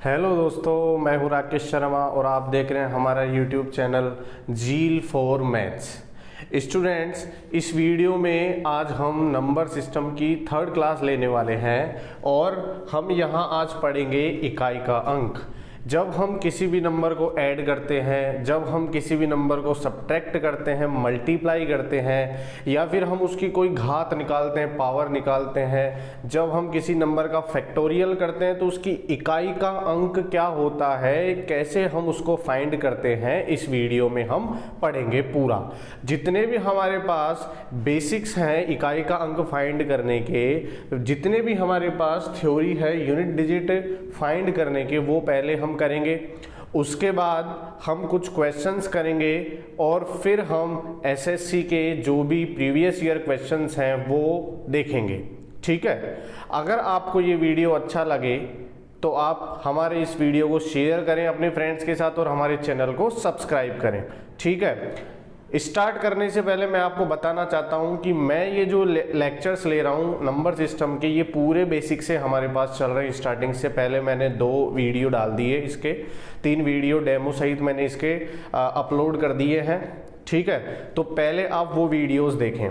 Hello दोस्तों, मैं हूँ राकेश शर्मा और आप देख रहे हैं हमारा YouTube channel Zeal for maths. Students, इस वीडियो में आज हम नंबर सिस्टम की थर्ड क्लास लेने वाले हैं और हम यहाँ आज पढ़ेंगे इकाई का अंक। जब हम किसी भी नंबर को ऐड करते हैं, जब हम किसी भी नंबर को सब्ट्रैक्ट करते हैं, मल्टीप्लाई करते हैं या फिर हम उसकी कोई घात निकालते हैं, पावर निकालते हैं, जब हम किसी नंबर का फैक्टोरियल करते हैं तो उसकी इकाई का अंक क्या होता है, कैसे हम उसको फाइंड करते हैं, इस वीडियो में हम पढ़ेंगे पूरा। जितने भी हमारे पास बेसिक्स हैं इकाई का अंक फाइंड करने के, जितने भी हमारे पास थ्योरी है यूनिट डिजिट फाइंड करने के, वो पहले हम करेंगे। उसके बाद हम कुछ क्वेश्चंस करेंगे और फिर हम एसएससी के जो भी प्रीवियस ईयर क्वेश्चंस हैं वो देखेंगे। ठीक है, अगर आपको ये वीडियो अच्छा लगे तो आप हमारे इस वीडियो को शेयर करें अपने फ्रेंड्स के साथ और हमारे चैनल को सब्सक्राइब करें। ठीक है, स्टार्ट करने से पहले मैं आपको बताना चाहता हूं कि मैं ये जो लेक्चर्स ले रहा हूं नंबर सिस्टम के, ये पूरे बेसिक से हमारे पास चल रहे हैं। स्टार्टिंग से पहले मैंने 2 वीडियो डाल दिए, इसके 3 वीडियो डेमो सहित मैंने इसके अपलोड कर दिए हैं। ठीक है, तो पहले आप वो वीडियोस देखें,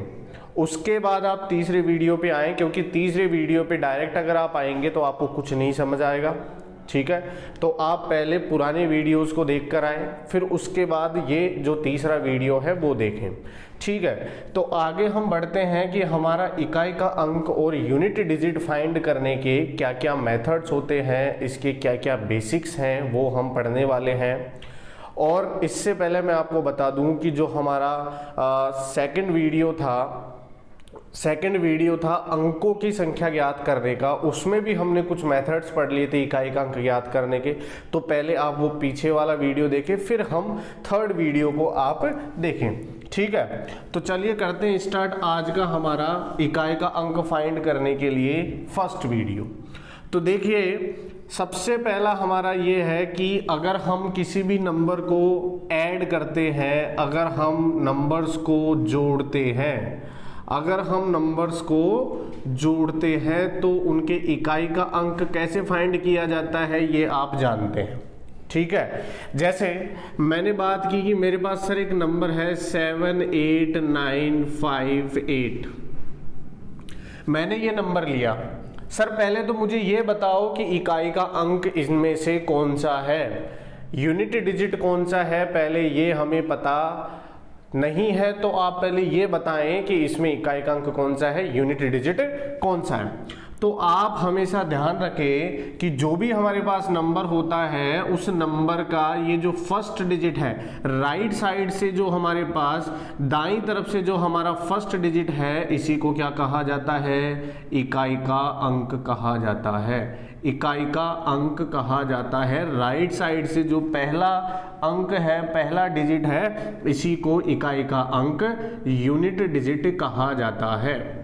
उसके बाद आप तीसरे वीडियो पे आएँ, क्योंकि तीसरे वीडियो पे डायरेक्ट अगर आप आएंगे तो आपको कुछ नहीं समझ आएगा। ठीक है, तो आप पहले पुराने वीडियोस को देखकर आएं, फिर उसके बाद ये जो तीसरा वीडियो है वो देखें। ठीक है, तो आगे हम बढ़ते हैं कि हमारा इकाई का अंक और यूनिट डिजिट फाइंड करने के क्या क्या मेथड्स होते हैं, इसके क्या क्या बेसिक्स हैं, वो हम पढ़ने वाले हैं। और इससे पहले मैं आपको बता दूं कि जो हमारा सेकंड वीडियो था अंकों की संख्या ज्ञात करने का, उसमें भी हमने कुछ मेथड्स पढ़ लिए थे इकाई का अंक ज्ञात करने के। तो पहले आप वो पीछे वाला वीडियो देखें, फिर हम थर्ड वीडियो को आप देखें। ठीक है, तो चलिए करते हैं स्टार्ट आज का हमारा इकाई का अंक फाइंड करने के लिए फर्स्ट वीडियो। तो देखिए, सबसे पहला हमारा ये है कि अगर हम किसी भी नंबर को ऐड करते हैं, अगर हम नंबर्स को जोड़ते हैं, अगर हम नंबर्स को जोड़ते हैं तो उनके इकाई का अंक कैसे फाइंड किया जाता है ये आप जानते हैं। ठीक है, जैसे मैंने बात की कि मेरे पास सर एक नंबर है 78958। मैंने ये नंबर लिया। सर पहले तो मुझे ये बताओ कि इकाई का अंक इनमें से कौन सा है, यूनिट डिजिट कौन सा है, पहले ये हमें पता नहीं है। तो आप पहले ये बताएं कि इसमें इकाई का अंक कौन सा है, यूनिट डिजिट कौन सा है। तो आप हमेशा ध्यान रखें कि जो भी हमारे पास नंबर होता है उस नंबर का ये जो फर्स्ट डिजिट है, राइट साइड से जो हमारे पास दाईं तरफ से जो हमारा फर्स्ट डिजिट है, इसी को क्या कहा जाता है, इकाई का अंक कहा जाता है। इकाई का अंक कहा जाता है। राइट साइड से जो पहला अंक है, पहला डिजिट है, इसी को इकाई का अंक यूनिट डिजिट कहा जाता है।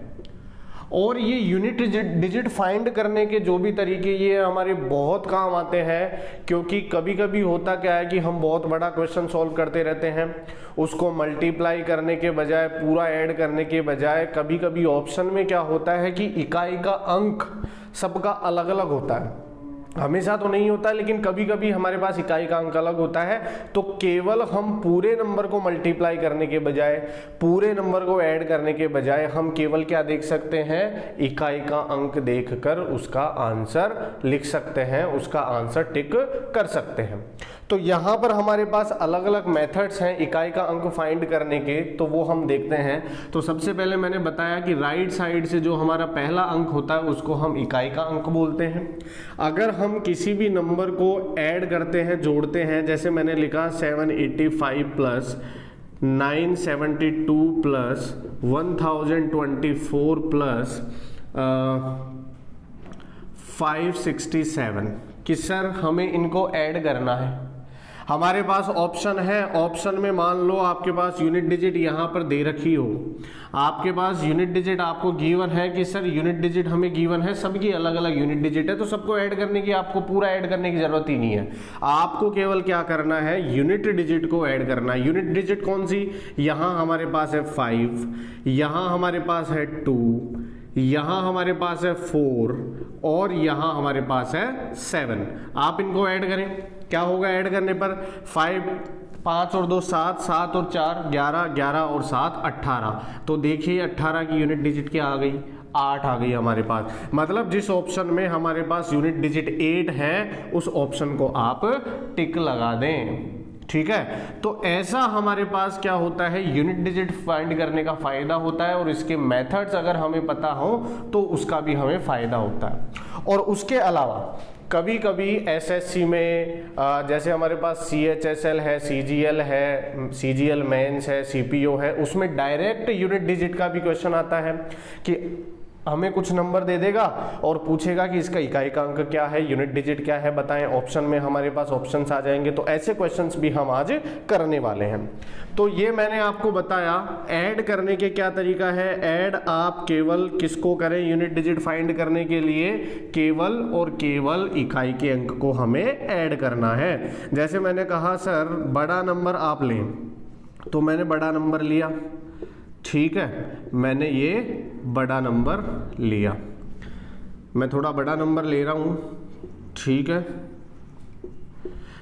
और ये यूनिट डिजिट फाइंड करने के जो भी तरीके, ये हमारे बहुत काम आते हैं, क्योंकि कभी कभी होता क्या है कि हम बहुत बड़ा क्वेश्चन सॉल्व करते रहते हैं, उसको मल्टीप्लाई करने के बजाय, पूरा ऐड करने के बजाय, कभी कभी ऑप्शन में क्या होता है कि इकाई का अंक सबका अलग अलग होता है। हमेशा तो नहीं होता, लेकिन कभी कभी हमारे पास इकाई का अंक अलग होता है। तो केवल हम पूरे नंबर को मल्टीप्लाई करने के बजाय, पूरे नंबर को ऐड करने के बजाय, हम केवल क्या देख सकते हैं, इकाई का अंक देखकर उसका आंसर लिख सकते हैं, उसका आंसर टिक कर सकते हैं। तो यहाँ पर हमारे पास अलग अलग मेथड्स हैं इकाई का अंक फाइंड करने के, तो वो हम देखते हैं। तो सबसे पहले मैंने बताया कि राइट साइड से जो हमारा पहला अंक होता है उसको हम इकाई का अंक बोलते हैं। अगर हम किसी भी नंबर को ऐड करते हैं, जोड़ते हैं, जैसे मैंने लिखा 785 प्लस 972 प्लस 1024 प्लस 567, कि सर हमें इनको ऐड करना है। हमारे पास ऑप्शन है, ऑप्शन में मान लो आपके पास यूनिट डिजिट यहाँ पर दे रखी हो, आपके पास यूनिट डिजिट आपको गिवन है कि सर यूनिट डिजिट हमें गिवन है, सबकी अलग अलग यूनिट डिजिट है, तो सबको ऐड करने की, आपको पूरा ऐड करने की जरूरत ही नहीं है। आपको केवल क्या करना है, यूनिट डिजिट को ऐड करना है। यूनिट डिजिट कौन सी, यहाँ हमारे पास है 5, यहाँ हमारे पास है 2, यहाँ हमारे पास है 4 और यहाँ हमारे पास है 7। आप इनको ऐड करें, क्या होगा ऐड करने पर 5 और 2 7, 7 और 4 11, 11 और 7 18। तो देखिए 18 की यूनिट डिजिट क्या आ गई, 8 आ गई हमारे पास। मतलब जिस ऑप्शन में हमारे पास यूनिट डिजिट 8 है उस ऑप्शन को आप टिक लगा दें। ठीक है, तो ऐसा हमारे पास क्या होता है, यूनिट डिजिट फाइंड करने का फायदा होता है और इसके मेथड्स अगर हमें पता हो तो उसका भी हमें फायदा होता है। और उसके अलावा कभी कभी एसएससी में जैसे हमारे पास CHSL है, CGL है, CGL मेंस है, CPO है, उसमें डायरेक्ट यूनिट डिजिट का भी क्वेश्चन आता है कि हमें कुछ नंबर दे देगा और पूछेगा कि इसका इकाई का अंक क्या है, यूनिट डिजिट क्या है बताएं। ऑप्शन में हमारे पास ऑप्शंस आ जाएंगे। तो ऐसे क्वेश्चंस भी हम आज करने वाले हैं। तो ये मैंने आपको बताया ऐड करने के क्या तरीका है। ऐड आप केवल किसको करें, यूनिट डिजिट फाइंड करने के लिए केवल और केवल इकाई के अंक को हमें ऐड करना है। जैसे मैंने कहा सर बड़ा नंबर आप लें, तो मैंने बड़ा नंबर लिया, ठीक है, मैंने ये बड़ा नंबर लिया, मैं थोड़ा बड़ा नंबर ले रहा हूँ, ठीक है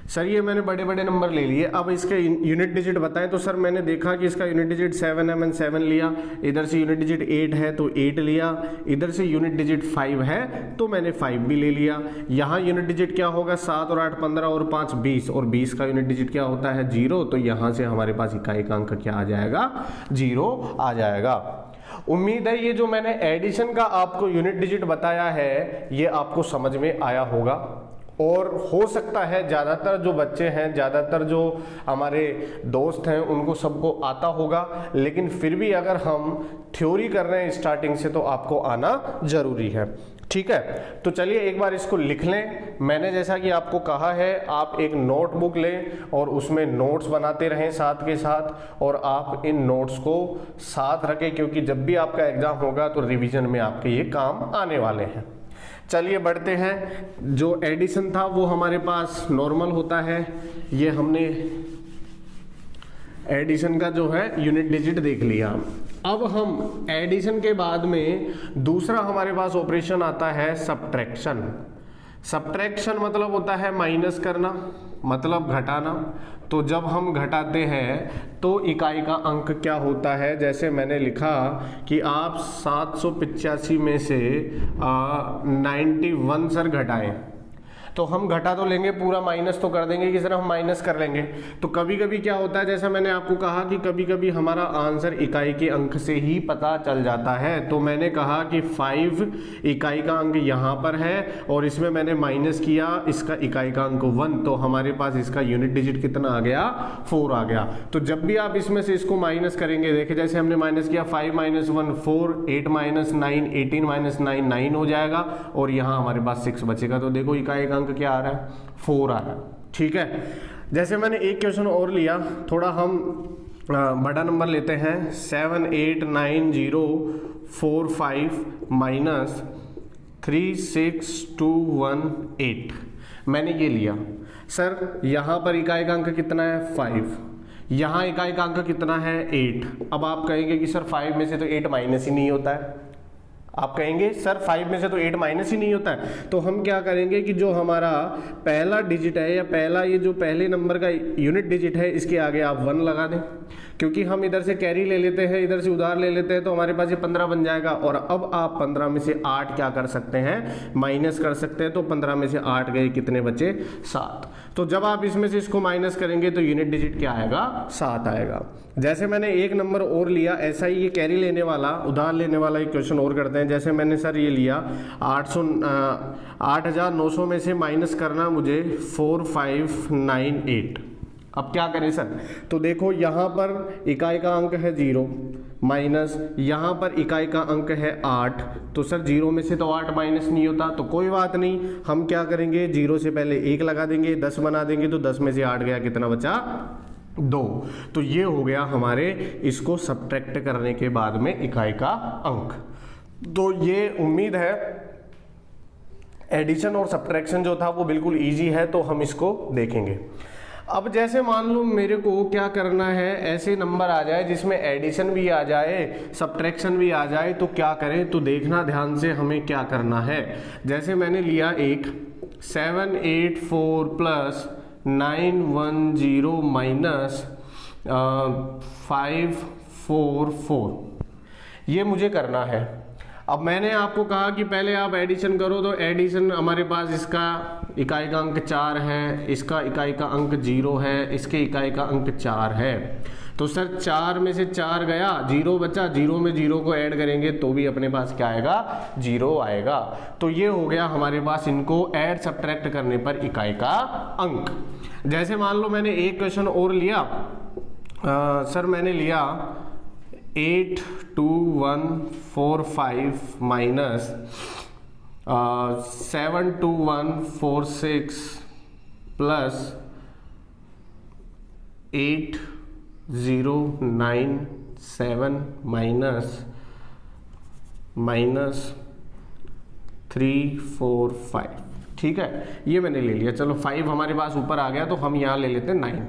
सर, ये मैंने बड़े बड़े नंबर ले लिए। अब इसके यूनिट डिजिट बताएं, तो सर मैंने देखा कि इसका यूनिट डिजिट 7 है, मैंने 7 लिया, इधर से यूनिट डिजिट 8 है तो 8 लिया, इधर से यूनिट डिजिट 5 है तो मैंने 5 भी ले लिया। यहाँ यूनिट डिजिट क्या होगा, 7 और 8 15 और 5 20, और 20 का यूनिट डिजिट क्या होता है 0, तो यहाँ से हमारे पास इकाई का अंक क्या आ जाएगा, 0 आ जाएगा। उम्मीद है ये जो मैंने एडिशन का आपको यूनिट डिजिट बताया है ये आपको समझ में आया होगा। और हो सकता है ज़्यादातर जो बच्चे हैं, ज़्यादातर जो हमारे दोस्त हैं उनको सबको आता होगा, लेकिन फिर भी अगर हम थ्योरी कर रहे हैं स्टार्टिंग से तो आपको आना ज़रूरी है। ठीक है, तो चलिए एक बार इसको लिख लें। मैंने जैसा कि आपको कहा है आप एक नोटबुक लें और उसमें नोट्स बनाते रहें साथ के साथ, और आप इन नोट्स को साथ रखें क्योंकि जब भी आपका एग्ज़ाम होगा तो रिवीजन में आपके ये काम आने वाले हैं। चलिए बढ़ते हैं। जो एडिशन था वो हमारे पास नॉर्मल होता है, ये हमने एडिशन का जो है यूनिट डिजिट देख लिया। अब हम एडिशन के बाद में दूसरा हमारे पास ऑपरेशन आता है सब्ट्रैक्शन। सब्ट्रैक्शन मतलब होता है माइनस करना, मतलब घटाना। तो जब हम घटाते हैं तो इकाई का अंक क्या होता है, जैसे मैंने लिखा कि आप 785 में से 91 सर घटाएं, तो हम घटा तो लेंगे, पूरा माइनस तो कर देंगे कि सर हम माइनस कर लेंगे। तो कभी कभी क्या होता है, जैसा मैंने आपको कहा कि कभी कभी हमारा आंसर इकाई के अंक से ही पता चल जाता है। तो मैंने कहा कि 5 इकाई का अंक यहाँ पर है और इसमें मैंने माइनस किया इसका इकाई का अंक 1, तो हमारे पास इसका यूनिट डिजिट कितना आ गया, 4 आ गया। तो जब भी आप इसमें से इसको माइनस करेंगे, देखिए जैसे हमने माइनस किया 5 - 1 4, 8 - 9 18 - 9 9 हो जाएगा, और यहाँ हमारे पास 6 बचेगा। तो देखो इकाई का क्या आ रहा है, 4 आ रहा है। ठीक है, जैसे मैंने एक क्वेश्चन और लिया, थोड़ा हम बड़ा नंबर लेते हैं, 7 8 9 0 4 5 -3 6 2 1 8 मैंने ये लिया। सर यहाँ पर इकाई का अंक कितना है, 5, यहाँ इकाई का अंक कितना है, 8। अब आप कहेंगे कि सर 5 में से तो 8 माइनस ही नहीं होता है। आप कहेंगे सर 5 में से तो 8 माइनस ही नहीं होता है। तो हम क्या करेंगे कि जो हमारा पहला डिजिट है या पहला ये जो पहले नंबर का यूनिट डिजिट है इसके आगे आप 1 लगा दें, क्योंकि हम इधर से कैरी ले लेते हैं, इधर से उधार ले लेते हैं, तो हमारे पास ये 15 बन जाएगा। और अब आप 15 में से 8 क्या कर सकते हैं, माइनस कर सकते हैं। तो 15 में से 8 गए, कितने बचे, 7। तो जब आप इसमें से इसको माइनस करेंगे तो यूनिट डिजिट क्या आएगा, 7 आएगा। जैसे मैंने एक नंबर और लिया, ऐसा ही ये कैरी लेने वाला, उधार लेने वाला एक क्वेश्चन और करते हैं। जैसे मैंने सर ये लिया 8900 में से माइनस करना मुझे 4598। अब क्या करें सर, तो देखो यहाँ पर इकाई का अंक है 0 माइनस, यहाँ पर इकाई का अंक है 8, तो सर 0 में से तो 8 माइनस नहीं होता। तो कोई बात नहीं, हम क्या करेंगे, 0 से पहले 1 लगा देंगे, 10 बना देंगे, तो 10 में से 8 गया, कितना बचा, 2। तो ये हो गया हमारे इसको सब्ट्रैक्ट करने के बाद में इकाई का अंक। तो ये उम्मीद है एडिशन और सब्ट्रैक्शन जो था वो बिल्कुल इजी है, तो हम इसको देखेंगे। अब जैसे मान लो मेरे को क्या करना है, ऐसे नंबर आ जाए जिसमें एडिशन भी आ जाए सब्ट्रैक्शन भी आ जाए, तो क्या करें, तो देखना ध्यान से हमें क्या करना है। जैसे मैंने लिया एक 784 प्लस 910 माइनस 544, ये मुझे करना है। अब मैंने आपको कहा कि पहले आप एडिशन करो, तो एडिशन हमारे पास इसका इकाई का अंक 4 है, इसका इकाई का अंक 0 है, इसके इकाई का अंक 4 है। तो सर 4 में से 4 गया, 0 बचा, 0 में 0 को ऐड करेंगे तो भी अपने पास क्या आएगा, 0 आएगा। तो ये हो गया हमारे पास इनको ऐड सब्ट्रैक्ट करने पर इकाई का अंक। जैसे मान लो मैंने एक क्वेश्चन और लिया, सर मैंने लिया 82145 माइनस 72146 प्लस 8097 माइनस 345। ठीक है, ये मैंने ले लिया। चलो 5 हमारे पास ऊपर आ गया, तो हम यहाँ ले लेते हैं 9।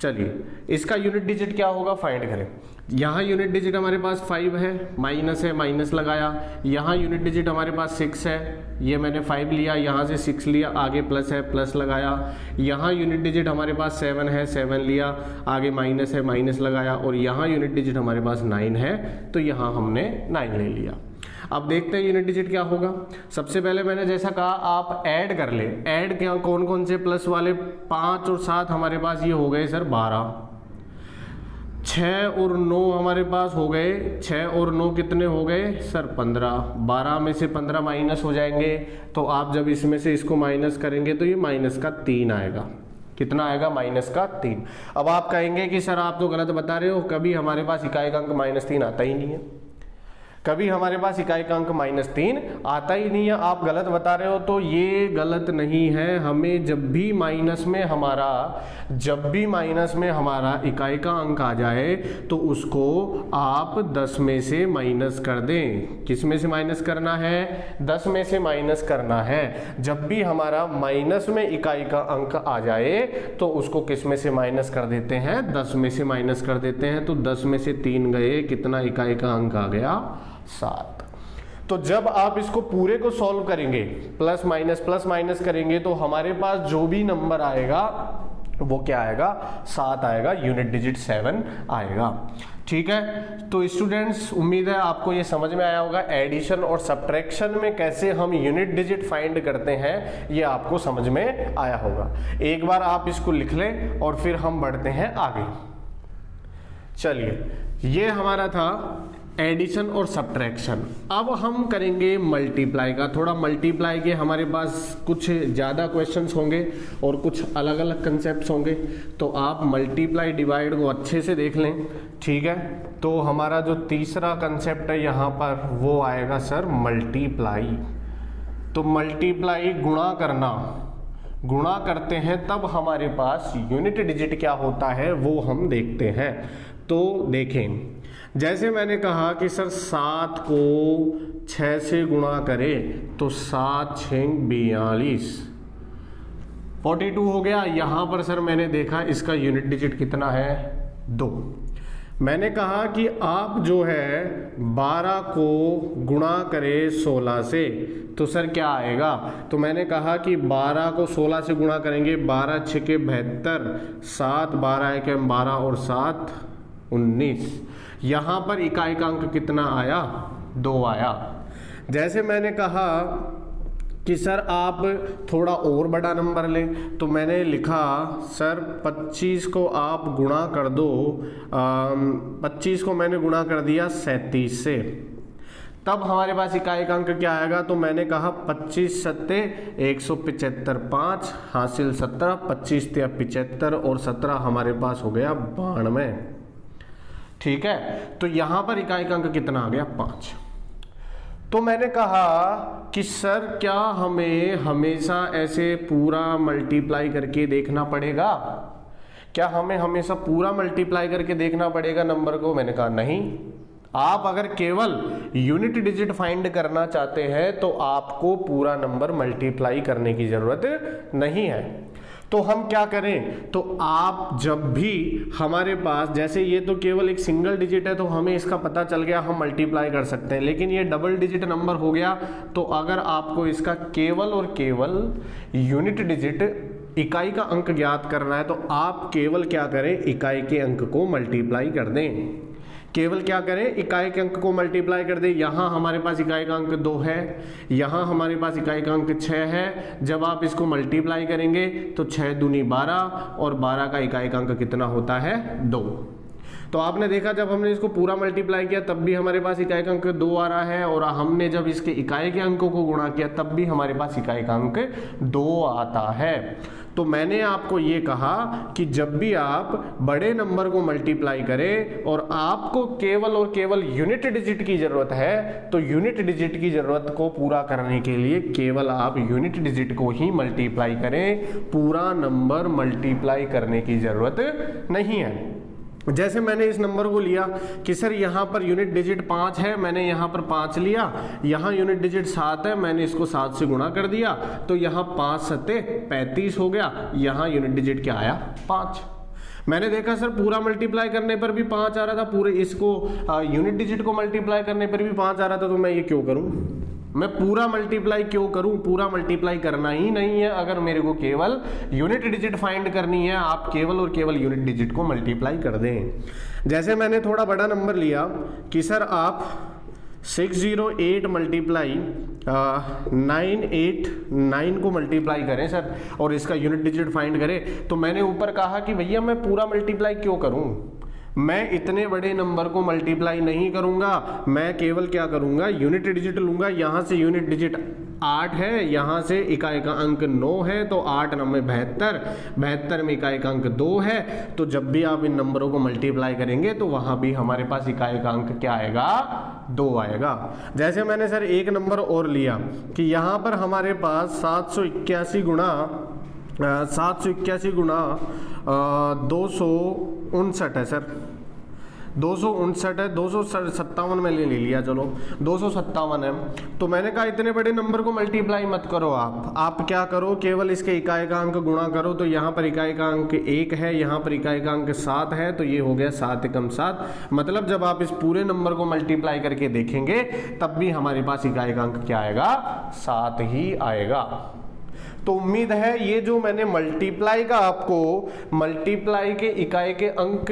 चलिए इसका यूनिट डिजिट क्या होगा, फाइंड करें। यहाँ यूनिट डिजिट हमारे पास 5 है, माइनस है, माइनस लगाया। यहाँ यूनिट डिजिट हमारे पास 6 है, ये मैंने 5 लिया, यहाँ से 6 लिया, आगे प्लस है, प्लस लगाया। यहाँ यूनिट डिजिट हमारे पास 7 है, 7 लिया, आगे माइनस है, माइनस लगाया। और यहाँ यूनिट डिजिट हमारे पास 9 है, तो यहाँ हमने 9 ले लिया। अब देखते हैं यूनिट डिजिट क्या होगा। सबसे पहले मैंने जैसा कहा आप ऐड कर ले। ऐड क्या, कौन कौन से प्लस वाले, 5 और 7 हमारे पास ये हो गए सर 12। 6 और 9 हमारे पास हो गए, 6 और 9 कितने हो गए सर 15। 12 में से 15 माइनस हो जाएंगे, तो आप जब इसमें से इसको माइनस करेंगे तो ये माइनस का 3 आएगा। कितना आएगा, माइनस का 3। अब आप कहेंगे कि सर आप तो गलत बता रहे हो, कभी हमारे पास इकाई का अंक -3 आता ही नहीं है, कभी हमारे पास इकाई का अंक -3 आता ही नहीं है, आप गलत बता रहे हो। तो ये गलत नहीं है, हमें जब भी माइनस में हमारा इकाई का अंक आ जाए तो उसको आप 10 में से माइनस कर दें। किस में से माइनस करना है, 10 में से माइनस करना है। जब भी हमारा माइनस में इकाई का अंक आ जाए तो उसको किस में से माइनस कर देते हैं, 10 में से माइनस कर देते हैं। तो 10 में से 3 गए, कितना इकाई का अंक आ गया, 7। तो जब आप इसको पूरे को सॉल्व करेंगे, प्लस माइनस करेंगे, तो हमारे पास जो भी नंबर आएगा वो क्या आएगा, 7 आएगा, यूनिट डिजिट 7 आएगा। ठीक है, तो स्टूडेंट्स उम्मीद है आपको ये समझ में आया होगा। एडिशन और सब्ट्रैक्शन में कैसे हम यूनिट डिजिट फाइंड करते हैं ये आपको समझ में आया होगा। एक बार आप इसको लिख लें और फिर हम बढ़ते हैं आगे। चलिए, ये हमारा था एडिशन और सब्ट्रैक्शन। अब हम करेंगे मल्टीप्लाई का। थोड़ा मल्टीप्लाई के हमारे पास कुछ ज़्यादा क्वेश्चंस होंगे और कुछ अलग अलग कंसेप्ट्स होंगे, तो आप मल्टीप्लाई डिवाइड को अच्छे से देख लें। ठीक है, तो हमारा जो तीसरा कंसेप्ट है यहाँ पर वो आएगा सर मल्टीप्लाई। तो मल्टीप्लाई गुणा करना, गुणा करते हैं तब हमारे पास यूनिट डिजिट क्या होता है वो हम देखते हैं। तो देखें, जैसे मैंने कहा कि सर 7 को 6 से गुणा करें तो 7 6 42, 42 हो गया। यहाँ पर सर मैंने देखा इसका यूनिट डिजिट कितना है, 2। मैंने कहा कि आप जो है 12 को गुणा करें 16 से, तो सर क्या आएगा। तो मैंने कहा कि 12 को 16 से गुणा करेंगे, 12 6 के 72, 7 12 1 12 और 7 19। यहाँ पर इकाई का अंक कितना आया, 2 आया। जैसे मैंने कहा कि सर आप थोड़ा और बड़ा नंबर लें, तो मैंने लिखा सर 25 को आप गुणा कर दो, 25 को मैंने गुणा कर दिया 37 से, तब हमारे पास इकाई का अंक क्या आएगा। तो मैंने कहा 25 सत्ते 175, 5 हासिल 17, 25 × 75 और 17 हमारे पास हो गया 92। ठीक है, तो यहां पर इकाई का अंक कितना आ गया, 5। तो मैंने कहा कि सर क्या हमें हमेशा ऐसे पूरा मल्टीप्लाई करके देखना पड़ेगा, क्या हमें हमेशा पूरा मल्टीप्लाई करके देखना पड़ेगा नंबर को। मैंने कहा नहीं, आप अगर केवल यूनिट डिजिट फाइंड करना चाहते हैं तो आपको पूरा नंबर मल्टीप्लाई करने की जरूरत नहीं है। तो तो हम क्या करें, तो आप जब भी हमारे पास, जैसे ये तो केवल एक सिंगल डिजिट है तो हमें इसका पता चल गया, हम मल्टीप्लाई कर सकते हैं, लेकिन ये डबल डिजिट नंबर हो गया, तो अगर आपको इसका केवल और केवल यूनिट डिजिट इकाई का अंक ज्ञात करना है तो आप केवल क्या करें, इकाई के अंक को मल्टीप्लाई कर दें। केवल क्या करें, इकाई के अंक को मल्टीप्लाई कर दे। यहाँ हमारे पास इकाई का अंक 2 है, यहाँ हमारे पास इकाई का अंक 6 है। जब आप इसको मल्टीप्लाई करेंगे तो 6 दूनी 12 और 12 का इकाई का अंक कितना होता है, 2। तो आपने देखा जब हमने इसको पूरा मल्टीप्लाई किया तब भी हमारे पास इकाई का अंक 2 आ रहा है, और हमने जब इसके इकाई के अंकों को गुणा किया तब भी हमारे पास इकाई का अंक 2 आता है। तो मैंने आपको ये कहा कि जब भी आप बड़े नंबर को मल्टीप्लाई करें और आपको केवल और केवल यूनिट डिजिट की जरूरत है, तो यूनिट डिजिट की जरूरत को पूरा करने के लिए केवल आप यूनिट डिजिट को ही मल्टीप्लाई करें, पूरा नंबर मल्टीप्लाई करने की जरूरत नहीं है। जैसे मैंने इस नंबर को लिया कि सर यहाँ पर यूनिट डिजिट 5 है, मैंने यहाँ पर 5 लिया, यहाँ यूनिट डिजिट 7 है, मैंने इसको 7 से गुणा कर दिया, तो यहाँ 5 सत्ते 35 हो गया, यहाँ यूनिट डिजिट क्या आया, 5। मैंने देखा सर पूरा मल्टीप्लाई करने पर भी 5 आ रहा था, पूरे इसको यूनिट डिजिट को मल्टीप्लाई करने पर भी 5 आ रहा था, तो मैं ये क्यों करूँ, मैं पूरा मल्टीप्लाई क्यों करूं, पूरा मल्टीप्लाई करना ही नहीं है। अगर मेरे को केवल यूनिट डिजिट फाइंड करनी है, आप केवल और केवल यूनिट डिजिट को मल्टीप्लाई कर दें। जैसे मैंने थोड़ा बड़ा नंबर लिया कि सर आप 608 मल्टीप्लाई 989 को मल्टीप्लाई करें सर, और इसका यूनिट डिजिट फाइंड करें, तो मैंने ऊपर कहा कि भैया मैं पूरा मल्टीप्लाई क्यों करूं, मैं इतने बड़े नंबर को मल्टीप्लाई नहीं करूंगा, मैं केवल क्या करूंगा, यूनिट डिजिट लूंगा। यहां से यूनिट डिजिट 8 है, यहां से इकाई का अंक 9 है, तो 8 9 72, 72 में इकाई का अंक 2 है, तो जब भी आप इन नंबरों को मल्टीप्लाई करेंगे तो वहां भी हमारे पास इकाई का अंक क्या आएगा, 2 आएगा। जैसे मैंने सर एक नंबर और लिया कि यहां पर हमारे पास 781 गुणा 259 है सर, 259 है, 257 में ले लिया, चलो 257 है। तो मैंने कहा इतने बड़े नंबर को मल्टीप्लाई मत करो, आप क्या करो, केवल इसके इकाई का अंक गुणा करो। तो यहाँ पर इकाई का अंक 1 है, यहाँ पर इकाई का अंक 7 है, तो ये हो गया 7 एकम 7। मतलब जब आप इस पूरे नंबर को मल्टीप्लाई करके देखेंगे तब भी हमारे पास इकाई का अंक क्या आएगा, 7 ही आएगा। तो उम्मीद है ये जो मैंने मल्टीप्लाई का आपको मल्टीप्लाई के इकाई के अंक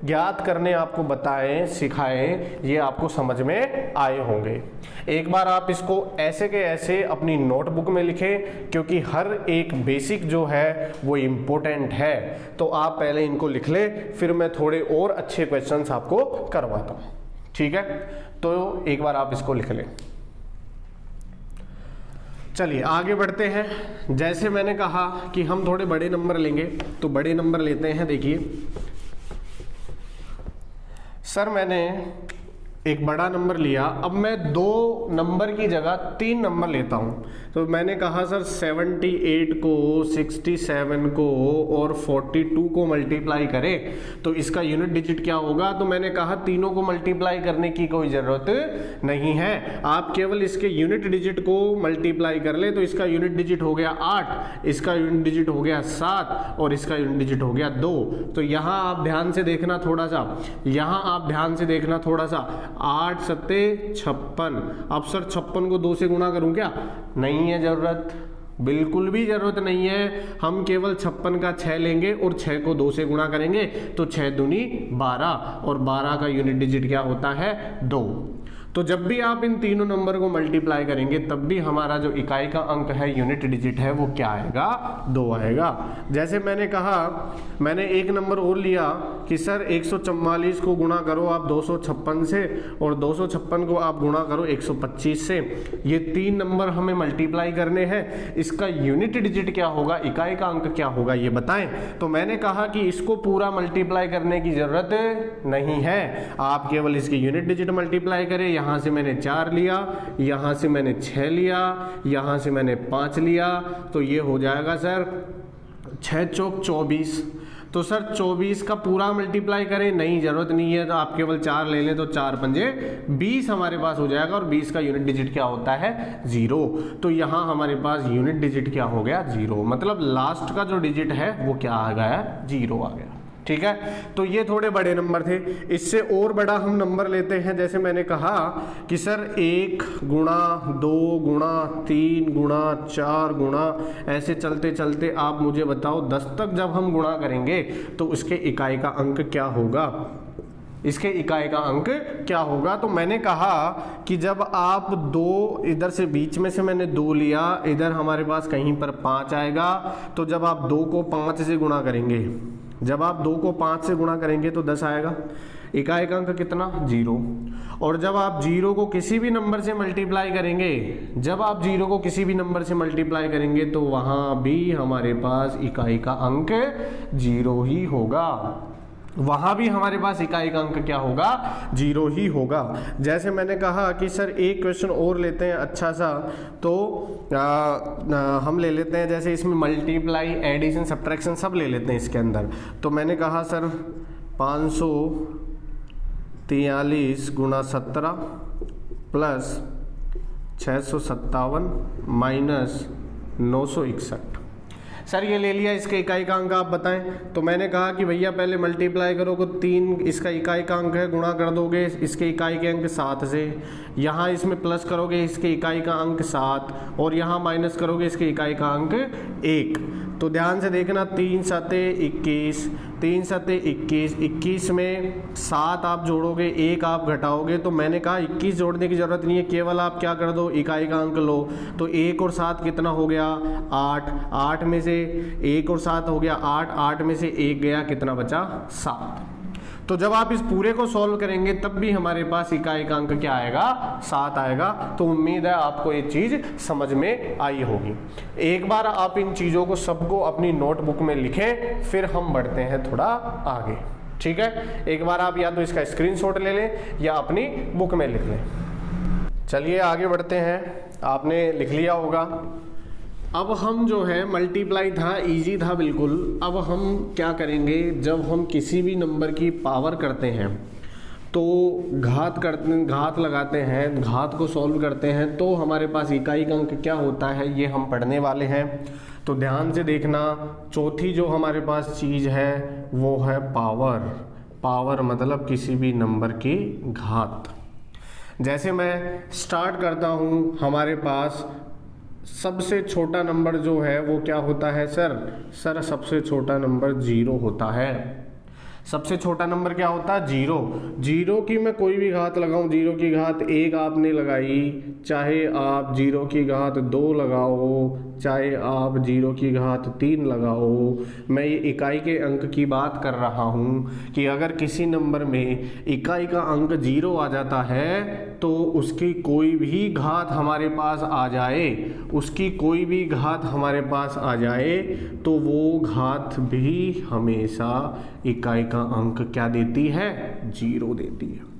ज्ञात करने आपको बताए, सिखाए, ये आपको समझ में आए होंगे। एक बार आप इसको ऐसे के ऐसे अपनी नोटबुक में लिखें, क्योंकि हर एक बेसिक जो है वो इम्पोर्टेंट है। तो आप पहले इनको लिख ले, फिर मैं थोड़े और अच्छे क्वेश्चंस आपको करवाता हूँ, ठीक है। तो एक बार आप इसको लिख लें। चलिए आगे बढ़ते हैं। जैसे मैंने कहा कि हम थोड़े बड़े नंबर लेंगे, तो बड़े नंबर लेते हैं। देखिए सर मैंने एक बड़ा नंबर लिया, अब मैं 2 नंबर की जगह 3 नंबर लेता हूं। तो मैंने कहा सर 78 को 67 को और 42 को मल्टीप्लाई करें तो इसका यूनिट डिजिट क्या होगा। तो मैंने कहा तीनों को मल्टीप्लाई करने की कोई ज़रूरत नहीं है, आप केवल इसके यूनिट डिजिट को मल्टीप्लाई कर ले। तो इसका यूनिट डिजिट हो गया 8, इसका यूनिट डिजिट हो गया 7 और इसका यूनिट डिजिट हो गया 2। तो यहाँ आप ध्यान से देखना थोड़ा सा, यहाँ आप ध्यान से देखना थोड़ा सा, 8 सत्ते 56। अब सर 56 को 2 से गुणा करूं क्या, नहीं है जरूरत, बिल्कुल भी जरूरत नहीं है। हम केवल 56 का 6 लेंगे और 6 को 2 से गुणा करेंगे तो 6 दूनी 12 और 12 का यूनिट डिजिट क्या होता है, 2। तो जब भी आप इन तीनों नंबर को मल्टीप्लाई करेंगे तब भी हमारा जो इकाई का अंक है, यूनिट डिजिट है, वो क्या आएगा, 2 आएगा। जैसे मैंने कहा, मैंने एक नंबर और लिया कि सर 144 को गुणा करो आप 256 से और 256 को आप गुणा करो 125 से। ये 3 नंबर हमें मल्टीप्लाई करने हैं, इसका यूनिट डिजिट क्या होगा, इकाई का अंक क्या होगा, ये बताएं। तो मैंने कहा कि इसको पूरा मल्टीप्लाई करने की जरूरत नहीं है, आप केवल इसकी यूनिट डिजिट मल्टीप्लाई करें। यहाँ से मैंने 4 लिया, यहाँ से मैंने 6 लिया, यहाँ से मैंने 5 लिया, तो ये हो जाएगा सर 6 चौक 24। तो सर 24 का पूरा मल्टीप्लाई करें, नहीं जरूरत नहीं है, तो आप केवल 4 ले लें तो 4 पंजे 20 हमारे पास हो जाएगा, और 20 का यूनिट डिजिट क्या होता है 0। तो यहाँ हमारे पास यूनिट डिजिट क्या हो गया 0, मतलब लास्ट का जो डिजिट है वो क्या आ गया 0 आ गया। ठीक है, तो ये थोड़े बड़े नंबर थे। इससे और बड़ा हम नंबर लेते हैं, जैसे मैंने कहा कि सर 1 गुणा 2 गुणा 3 गुणा 4 गुणा, ऐसे चलते चलते आप मुझे बताओ 10 तक जब हम गुणा करेंगे तो उसके इकाई का अंक क्या होगा, इसके इकाई का अंक क्या होगा। तो मैंने कहा कि जब आप 2 इधर से बीच में से मैंने 2 लिया, इधर हमारे पास कहीं पर 5 आएगा, तो जब आप 2 को 5 से गुणा करेंगे, जब आप 2 को 5 से गुणा करेंगे तो 10 आएगा, इकाई का अंक कितना 0। और जब आप 0 को किसी भी नंबर से मल्टीप्लाई करेंगे, जब आप 0 को किसी भी नंबर से मल्टीप्लाई करेंगे तो वहां भी हमारे पास इकाई का अंक 0 ही होगा, वहां भी हमारे पास इकाई का अंक क्या होगा 0 ही होगा। जैसे मैंने कहा कि सर एक क्वेश्चन और लेते हैं अच्छा सा, तो हम ले लेते हैं, जैसे इसमें मल्टीप्लाई एडिशन सब्ट्रैक्शन सब ले लेते हैं इसके अंदर। तो मैंने कहा सर 543 गुणा 17 प्लस 657 माइनस 961। सर ये ले लिया, इसके इकाई का अंक आप बताएं। तो मैंने कहा कि भैया पहले मल्टीप्लाई करो को 3 इसका इकाई का अंक है, गुणा कर दोगे इसके इकाई के अंक 7 से, यहाँ इसमें प्लस करोगे इसके इकाई का अंक 7, और यहाँ माइनस करोगे इसके इकाई का अंक 1। तो ध्यान से देखना, 3 सते 21, 3 सते 21, 21 में 7 आप जोड़ोगे, 1 आप घटाओगे। तो मैंने कहा 21 जोड़ने की जरूरत नहीं है, केवल आप क्या कर दो इकाई का अंक लो। तो 1 और 7 कितना हो गया 8, 8 में से 1 और 7 हो गया 8, 8 में से 1 गया, कितना बचा 7। तो जब आप इस पूरे को सॉल्व करेंगे तब भी हमारे पास इकाई का अंक क्या आएगा 7 आएगा। तो उम्मीद है आपको ये चीज समझ में आई होगी। एक बार आप इन चीजों को सबको अपनी नोटबुक में लिखें, फिर हम बढ़ते हैं थोड़ा आगे। ठीक है, एक बार आप या तो इसका स्क्रीनशॉट ले लें या अपनी बुक में लिख लें। चलिए आगे बढ़ते हैं, आपने लिख लिया होगा। अब हम जो है मल्टीप्लाई था, इजी था बिल्कुल। अब हम क्या करेंगे, जब हम किसी भी नंबर की पावर करते हैं तो घात लगाते हैं, घात को सॉल्व करते हैं, तो हमारे पास इकाई का अंक क्या होता है ये हम पढ़ने वाले हैं। तो ध्यान से देखना, चौथी जो हमारे पास चीज़ है वो है पावर। पावर मतलब किसी भी नंबर की घात। जैसे मैं स्टार्ट करता हूँ, हमारे पास सबसे छोटा नंबर जो है वो क्या होता है सर सबसे छोटा नंबर 0 होता है। सबसे छोटा नंबर क्या होता है 0। 0 की मैं कोई भी घात लगाऊं, 0 की घात 1 आपने लगाई, चाहे आप 0 की घात 2 लगाओ, चाहे आप 0 की घात 3 लगाओ, मैं ये इकाई के अंक की बात कर रहा हूँ कि अगर किसी नंबर में इकाई का अंक 0 आ जाता है तो उसकी कोई भी घात हमारे पास आ जाए, उसकी कोई भी घात हमारे पास आ जाए तो वो घात भी हमेशा इकाई का अंक क्या देती है 0 देती है।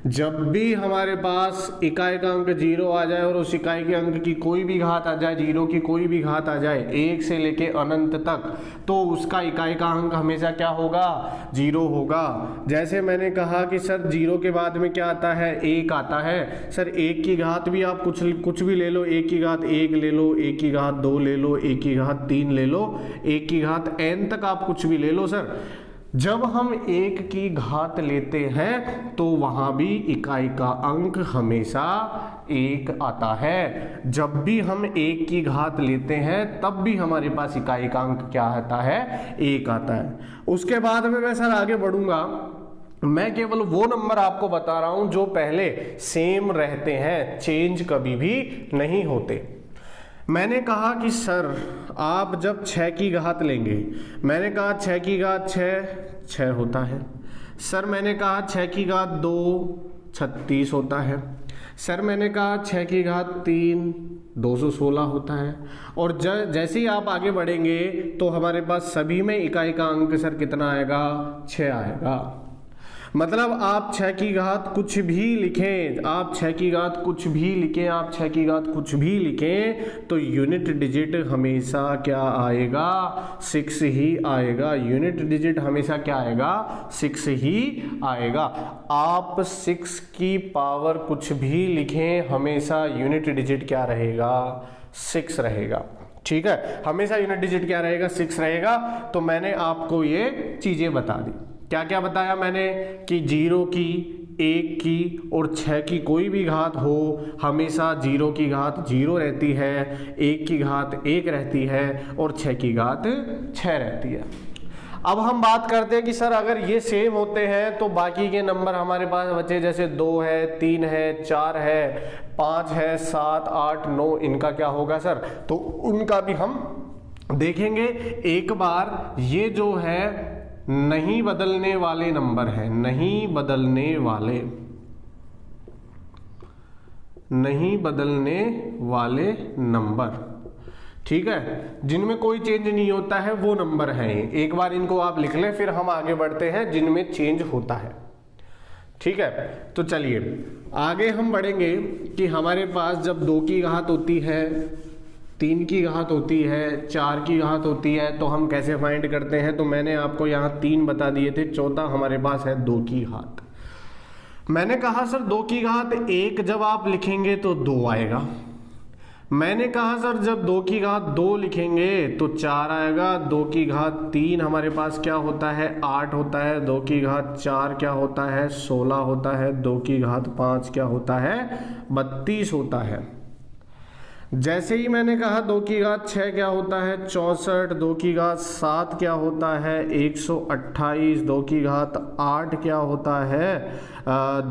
जब भी हमारे पास इकाई का अंक 0 आ जाए और उस इकाई के अंक की कोई भी घात आ जाए, 0 की कोई भी घात आ जाए 1 से लेके अनंत तक, तो उसका इकाई का अंक हमेशा क्या होगा 0 होगा। जैसे मैंने कहा कि सर 0 के बाद में क्या आता है 1 आता है। सर 1 की घात भी आप कुछ भी ले लो, 1 की घात 1 ले लो, 1 की घात 2 ले लो, 1 की घात 3 ले लो, 1 की घात n तक आप कुछ भी ले लो। सर जब हम 1 की घात लेते हैं तो वहां भी इकाई का अंक हमेशा 1 आता है। जब भी हम 1 की घात लेते हैं तब भी हमारे पास इकाई का अंक क्या आता है 1 आता है। उसके बाद में मैं सर आगे बढ़ूंगा, मैं केवल वो नंबर आपको बता रहा हूं जो पहले सेम रहते हैं, चेंज कभी भी नहीं होते। मैंने कहा कि सर आप जब 6 की घात लेंगे, मैंने कहा 6 की घात 6 होता है। सर मैंने कहा 6 की घात 2 36 होता है। सर मैंने कहा 6 की घात 3 216 होता है। और जैसे ही आप आगे बढ़ेंगे तो हमारे पास सभी में इकाई का अंक सर कितना आएगा 6 आएगा। मतलब आप 6 की घात कुछ भी लिखें, आप 6 की घात कुछ भी लिखें, आप 6 की घात कुछ भी लिखें तो यूनिट डिजिट हमेशा क्या आएगा, 6 ही आएगा। यूनिट डिजिट हमेशा क्या आएगा, 6 ही आएगा। आप 6 की पावर कुछ भी लिखें, हमेशा यूनिट डिजिट क्या रहेगा, 6 रहेगा। ठीक है, हमेशा यूनिट डिजिट क्या रहेगा, 6 रहेगा। तो मैंने आपको ये चीजें बता दी। क्या क्या बताया मैंने कि 0 की, 1 की और 6 की कोई भी घात हो, हमेशा 0 की घात 0 रहती है, 1 की घात 1 रहती है और 6 की घात 6 रहती है। अब हम बात करते हैं कि सर अगर ये सेम होते हैं तो बाकी के नंबर हमारे पास बचे, जैसे 2 है, 3 है, 4 है, 5 है, 7, 8, 9, इनका क्या होगा सर, तो उनका भी हम देखेंगे। एक बार ये जो है नहीं बदलने वाले नंबर है, नहीं बदलने वाले नंबर, ठीक है, जिनमें कोई चेंज नहीं होता है वो नंबर है। एक बार इनको आप लिख लें, फिर हम आगे बढ़ते हैं जिनमें चेंज होता है। ठीक है, तो चलिए आगे हम बढ़ेंगे कि हमारे पास जब 2 की घात होती है, 3 की घात होती है, 4 की घात होती है, तो हम कैसे फाइंड करते हैं। तो मैंने आपको यहाँ 3 बता दिए थे, चौथा हमारे पास है 2 की घात। मैंने कहा सर 2 की घात 1 जब आप लिखेंगे तो 2 आएगा। मैंने कहा सर जब 2 की घात 2 लिखेंगे तो 4 आएगा। 2 की घात 3 हमारे पास क्या होता है, 8 होता है। 2 की घात 4 क्या होता है, 16 होता है। 2 की घात 5 क्या होता है, 32 होता है। जैसे ही मैंने कहा 2 की घात 6 क्या होता है, 64। 2 की घात 7 क्या होता है, 128। 2 की घात 8 क्या होता है,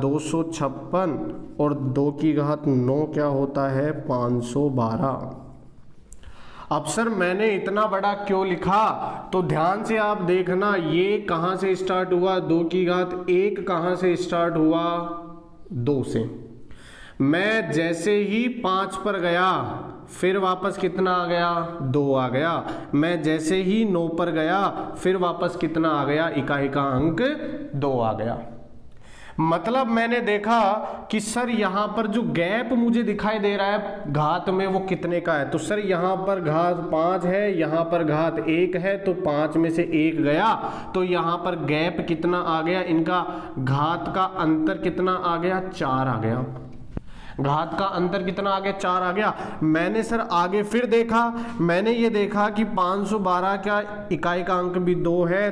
256। और 2 की घात 9 क्या होता है, 512। अब सर मैंने इतना बड़ा क्यों लिखा, तो ध्यान से आप देखना, ये कहाँ से स्टार्ट हुआ, 2 की घात 1 कहाँ से स्टार्ट हुआ, 2 से। मैं जैसे ही 5 पर गया फिर वापस कितना आ गया, 2 आ गया। मैं जैसे ही 9 पर गया फिर वापस कितना आ गया, इकाई का अंक 2 आ गया। मतलब मैंने देखा कि सर यहाँ पर जो गैप मुझे दिखाई दे रहा है घात में वो कितने का है। तो सर यहाँ पर घात 5 है, यहाँ पर घात 1 है, तो 5 में से 1 गया, तो यहाँ पर गैप कितना आ गया, इनका घात का अंतर कितना आ गया, 4 आ गया। घात का अंतर कितना आ गया, 4 आ गया। मैंने सर आगे फिर देखा, मैंने ये देखा कि 512 का इकाई का अंक भी 2 है,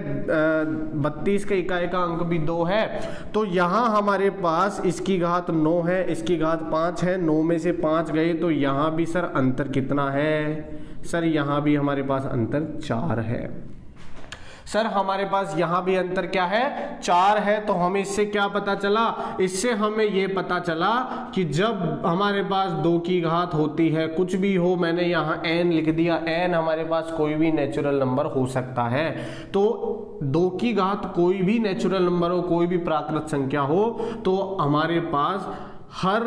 32 का इकाई का अंक भी 2 है। तो यहाँ हमारे पास इसकी घात 9 है, इसकी घात 5 है, 9 में से 5 गए, तो यहाँ भी सर अंतर कितना है, सर यहाँ भी हमारे पास अंतर 4 है। सर हमारे पास यहां भी अंतर क्या है, 4 है। तो हमें इससे क्या पता चला, इससे हमें ये पता चला कि जब हमारे पास 2 की घात होती है, कुछ भी हो, मैंने यहां n लिख दिया, n हमारे पास कोई भी नेचुरल नंबर हो सकता है। तो 2 की घात कोई भी नेचुरल नंबर हो, कोई भी प्राकृत संख्या हो, तो हमारे पास हर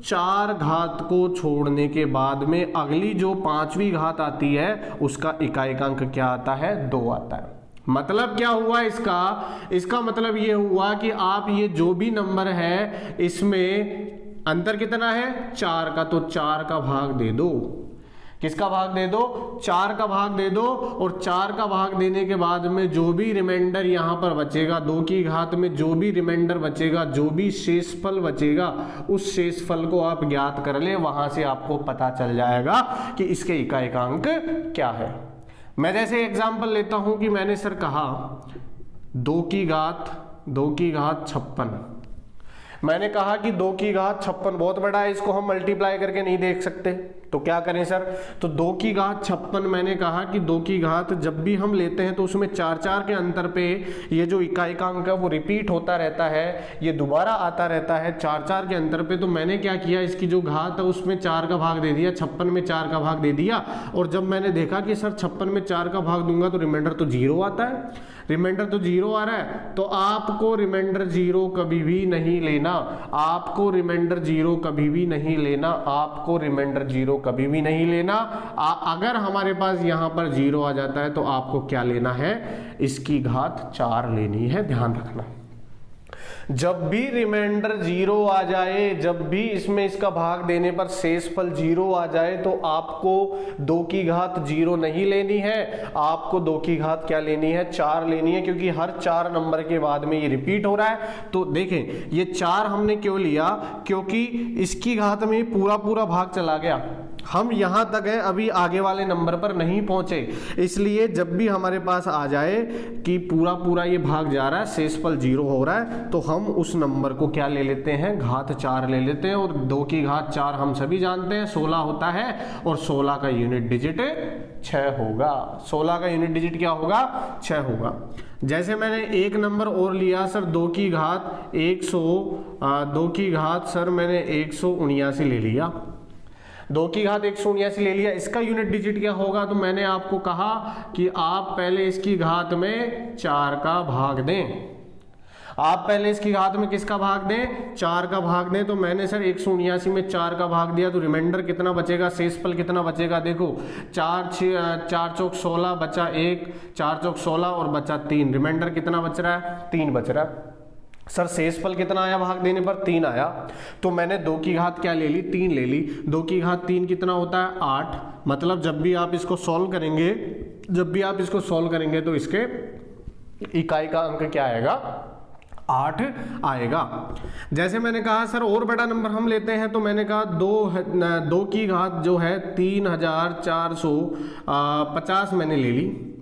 4 घात को छोड़ने के बाद में अगली जो 5वीं घात आती है उसका इकाई का अंक क्या आता है, 2 आता है। मतलब क्या हुआ इसका मतलब ये हुआ कि आप ये जो भी नंबर है इसमें अंतर कितना है, 4 का, तो 4 का भाग दे दो। किसका भाग दे दो, 4 का भाग दे दो। और 4 का भाग देने के बाद में जो भी रिमाइंडर यहां पर बचेगा, 2 की घात में जो भी रिमाइंडर बचेगा, जो भी शेषफल बचेगा, उस शेषफल को आप ज्ञात कर ले, वहां से आपको पता चल जाएगा कि इसके इकाई का अंक क्या है। मैं जैसे एग्जांपल लेता हूं कि मैंने सर कहा 2 की घात 56। मैंने कहा कि 2 की घात 56 बहुत बड़ा है, इसको हम मल्टीप्लाई करके नहीं देख सकते, तो क्या करें सर, तो 2 की घात 56 मैंने कहा कि 2 की घात जब भी हम लेते हैं तो उसमें 4 के अंतर पे ये जो इकाई का अंक है वो रिपीट होता रहता है, ये दोबारा आता रहता है 4 के अंतर पे। तो मैंने क्या किया, इसकी जो घात है उसमें 4 का भाग दे दिया, 56 में 4 का भाग दे दिया। और जब मैंने देखा कि सर 56 में 4 का भाग दूंगा तो रिमाइंडर तो 0 आता है, रिमाइंडर तो 0 आ रहा है। तो आपको रिमाइंडर 0 कभी भी नहीं लेना, आपको रिमाइंडर 0 कभी भी नहीं लेना, आपको रिमाइंडर 0 कभी भी नहीं लेना। अगर हमारे पास यहां पर 0 आ जाता है तो आपको क्या लेना है, इसकी घात 4 लेनी है, ध्यान रखना। जब भी रिमाइंडर 0 आ जाए, जब भी इसमें इसका भाग देने पर शेषफल 0 आ जाए, तो आपको 2 की घात 0 नहीं लेनी है, आपको 2 की घात क्या लेनी है, 4 लेनी है, क्योंकि हर 4 नंबर के बाद में ये रिपीट हो रहा है। तो देखें ये 4 हमने क्यों लिया, क्योंकि इसकी घात में पूरा पूरा भाग चला गया, हम यहां तक है, अभी आगे वाले नंबर पर नहीं पहुंचे। इसलिए जब भी हमारे पास आ जाए कि पूरा पूरा ये भाग जा रहा है, शेषफल 0 हो रहा है, तो हम उस नंबर को क्या ले लेते हैं, घात 4 ले लेते हैं। और 2 की घात 4 हम सभी जानते हैं 16 होता है, और 16 का यूनिट डिजिट 6 होगा। 16 का यूनिट डिजिट क्या होगा, 6 होगा। जैसे मैंने एक नंबर और लिया सर 2 की घात 2 की घात सर मैंने 179 ले लिया, 2 की घात 179 ले लिया, इसका यूनिट डिजिट क्या होगा, तो मैंने आपको कहा कि आप पहले इसकी घात में 4 का भाग दें, आप पहले इसकी घात में किसका भाग दें, 4 का भाग दें। तो मैंने सर 179 में 4 का भाग दिया, तो रिमाइंडर कितना बचेगा, शेषफल कितना बचेगा, देखो 4 चौक 16 बचा 1, 4 चौक 16 और बचा 3, रिमाइंडर कितना बच रहा है, 3 बच रहा है। सर शेषफल कितना आया भाग देने पर, 3 आया, तो मैंने 2 की घात क्या ले ली, 3 ले ली। 2 की घात 3 कितना होता है, 8। मतलब जब भी आप इसको सॉल्व करेंगे, तो इसके इकाई का अंक क्या आएगा, 8 आएगा। जैसे मैंने कहा सर और बड़ा नंबर हम लेते हैं, तो मैंने कहा 2 की घात जो है 3450 मैंने ले ली,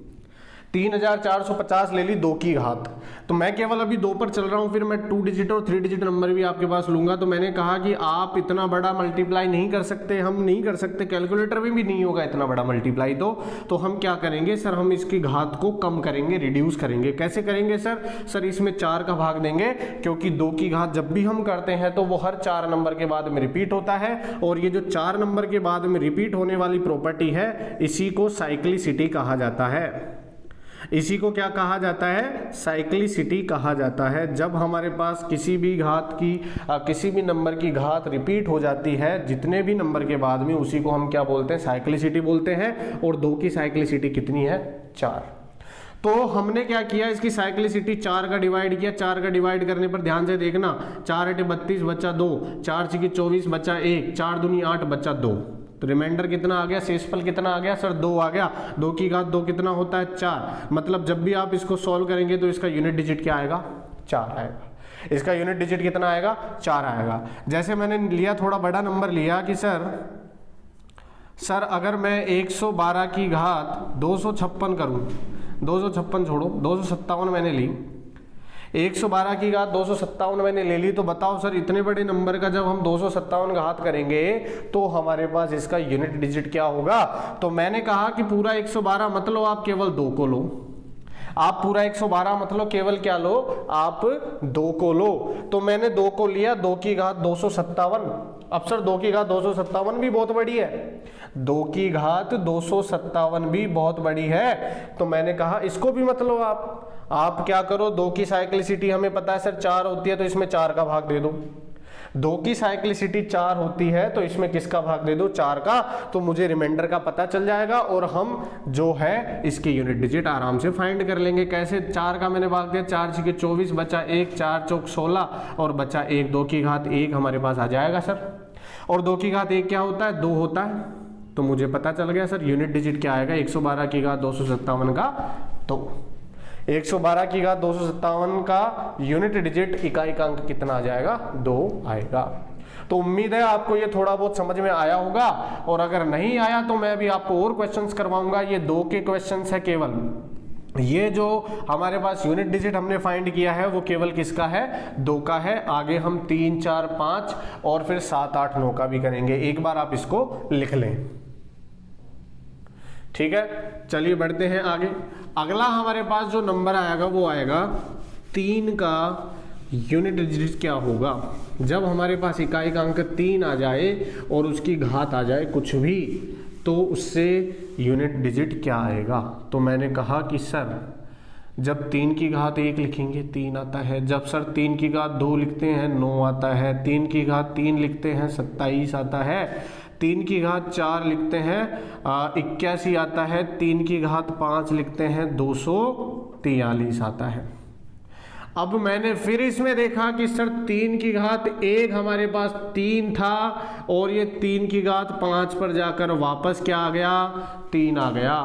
3450 ले ली 2 की घात। तो मैं केवल अभी 2 पर चल रहा हूं, फिर मैं 2 डिजिट और 3 डिजिट नंबर भी आपके पास लूंगा। तो मैंने कहा कि आप इतना बड़ा मल्टीप्लाई नहीं कर सकते, हम नहीं कर सकते, कैलकुलेटर में भी नहीं होगा इतना बड़ा मल्टीप्लाई। तो हम क्या करेंगे सर, हम इसकी घात को कम करेंगे, रिड्यूस करेंगे। कैसे करेंगे सर इसमें 4 का भाग देंगे, क्योंकि 2 की घात जब भी हम करते हैं तो वो हर 4 नंबर के बाद में रिपीट होता है, और ये जो 4 नंबर के बाद में रिपीट होने वाली प्रॉपर्टी है, इसी को साइक्लिसिटी कहा जाता है। इसी को क्या कहा जाता है, साइक्लिसिटी कहा जाता है। जब हमारे पास किसी भी नंबर की घात रिपीट हो जाती है जितने भी नंबर के बाद में, उसी को हम क्या बोलते हैं, साइक्लिसिटी बोलते हैं। और 2 की साइक्लिसिटी कितनी है, 4। तो हमने क्या किया, इसकी साइक्लिसिटी 4 का डिवाइड किया। 4 का डिवाइड करने पर ध्यान से देखना, 4 × 32 बचा 2, 4 × 24 बचा 1, 4 दूनी 8 बचा 2। तो रिमाइंडर कितना आ गया, शेषफल कितना आ गया सर, 2 आ गया। 2 की घात 2 कितना होता है, 4। मतलब जब भी आप इसको सॉल्व करेंगे तो इसका यूनिट डिजिट क्या आएगा, 4 आएगा। इसका यूनिट डिजिट कितना आएगा, 4 आएगा। जैसे मैंने लिया थोड़ा बड़ा नंबर लिया कि सर अगर मैं 112 की घात 256 करूं, 256 छोड़ो, 257 मैंने ली, 112 की घात 257 मैंने ले ली। तो बताओ सर इतने बड़े नंबर का जब हम 257 घात करेंगे तो हमारे पास इसका यूनिट डिजिट क्या होगा। तो मैंने कहा कि पूरा 112 मतलब आप केवल 2 को लो, आप पूरा 112 मतलब केवल क्या लो, आप 2 को लो। तो मैंने 2 को लिया, 2 की घात 257। अब सर 2 की घात 257 भी बहुत बड़ी है, 2 की घात 257 भी बहुत बड़ी है। तो मैंने कहा इसको भी मतलब आप क्या करो, 2 की साइक्लिसिटी हमें पता है सर 4 होती है, तो इसमें 4 का भाग दे दो। 2 की साइक्लिसिटी 4 होती है, तो इसमें किसका भाग दे दो, 4 का। तो मुझे रिमाइंडर का पता चल जाएगा और हम जो है इसके यूनिट डिजिट आराम से फाइंड कर लेंगे। कैसे, 4 का मैंने भाग दिया, 4 × 24 बचा 1, 4 चौक 16 और बचा 1, 2 की घात 1 हमारे पास आ जाएगा सर। और 2 की घात 1 क्या होता है, 2 होता है। तो मुझे पता चल गया सर यूनिट डिजिट क्या आएगा, 112 की घात 257 का। तो 112 की घात 257 का यूनिट डिजिट इकाई का अंक कितना आ जाएगा, 2 आएगा। तो उम्मीद है आपको ये थोड़ा बहुत समझ में आया होगा, और अगर नहीं आया तो मैं भी आपको और क्वेश्चंस करवाऊंगा। ये 2 के क्वेश्चंस है केवल, ये जो हमारे पास यूनिट डिजिट हमने फाइंड किया है वो केवल किसका है, 2 का है। आगे हम 3, 4, 5 और फिर 7, 8, 9 का भी करेंगे। एक बार आप इसको लिख लें, ठीक है। चलिए बढ़ते हैं आगे। अगला हमारे पास जो नंबर आएगा वो आएगा 3 का यूनिट डिजिट क्या होगा। जब हमारे पास इकाई का अंक 3 आ जाए और उसकी घात आ जाए कुछ भी, तो उससे यूनिट डिजिट क्या आएगा। तो मैंने कहा कि सर जब 3 की घात 1 लिखेंगे 3 आता है, जब सर 3 की घात 2 लिखते हैं 9 आता है, 3 की घात 3 लिखते हैं 27 आता है, 3 की घात 4 लिखते हैं 81 आता है, 3 की घात 5 लिखते हैं 243 आता है। अब मैंने फिर इसमें देखा कि सर 3 की घात 1 हमारे पास 3 था और ये 3 की घात 5 पर जाकर वापस क्या आ गया, 3 आ गया।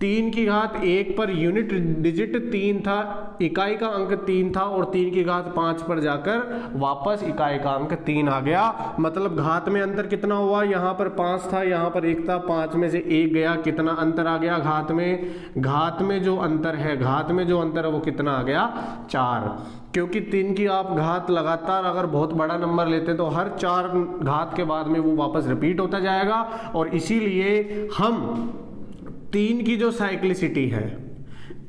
3 की घात 1 पर यूनिट डिजिट 3 था, इकाई का अंक 3 था और 3 की घात 5 पर जाकर वापस इकाई का अंक 3 आ गया। मतलब घात में अंतर कितना हुआ, यहाँ पर 5 था, यहाँ पर 1 था, 5 में से 1 गया, कितना अंतर आ गया घात में, घात में जो अंतर है, घात में जो अंतर है वो कितना आ गया, 4। क्योंकि 3 की आप घात लगातार अगर बहुत बड़ा नंबर लेते तो हर 4 घात के बाद में वो वापस रिपीट होता जाएगा और इसीलिए हम 3 की जो साइक्लिसिटी है,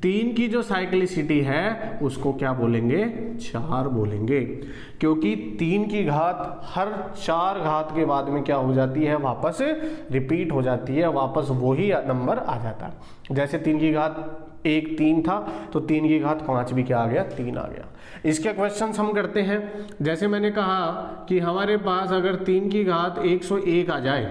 3 की जो साइक्लिसिटी है उसको क्या बोलेंगे, 4 बोलेंगे। क्योंकि 3 की घात हर 4 घात के बाद में क्या हो जाती है, वापस रिपीट हो जाती है, वापस वही नंबर आ जाता है। जैसे 3 की घात 1 3 था तो 3 की घात 5 भी क्या आ गया, 3 आ गया। इसके क्वेश्चंस हम करते हैं। जैसे मैंने कहा कि हमारे पास अगर 3 की घात 101 आ जाए,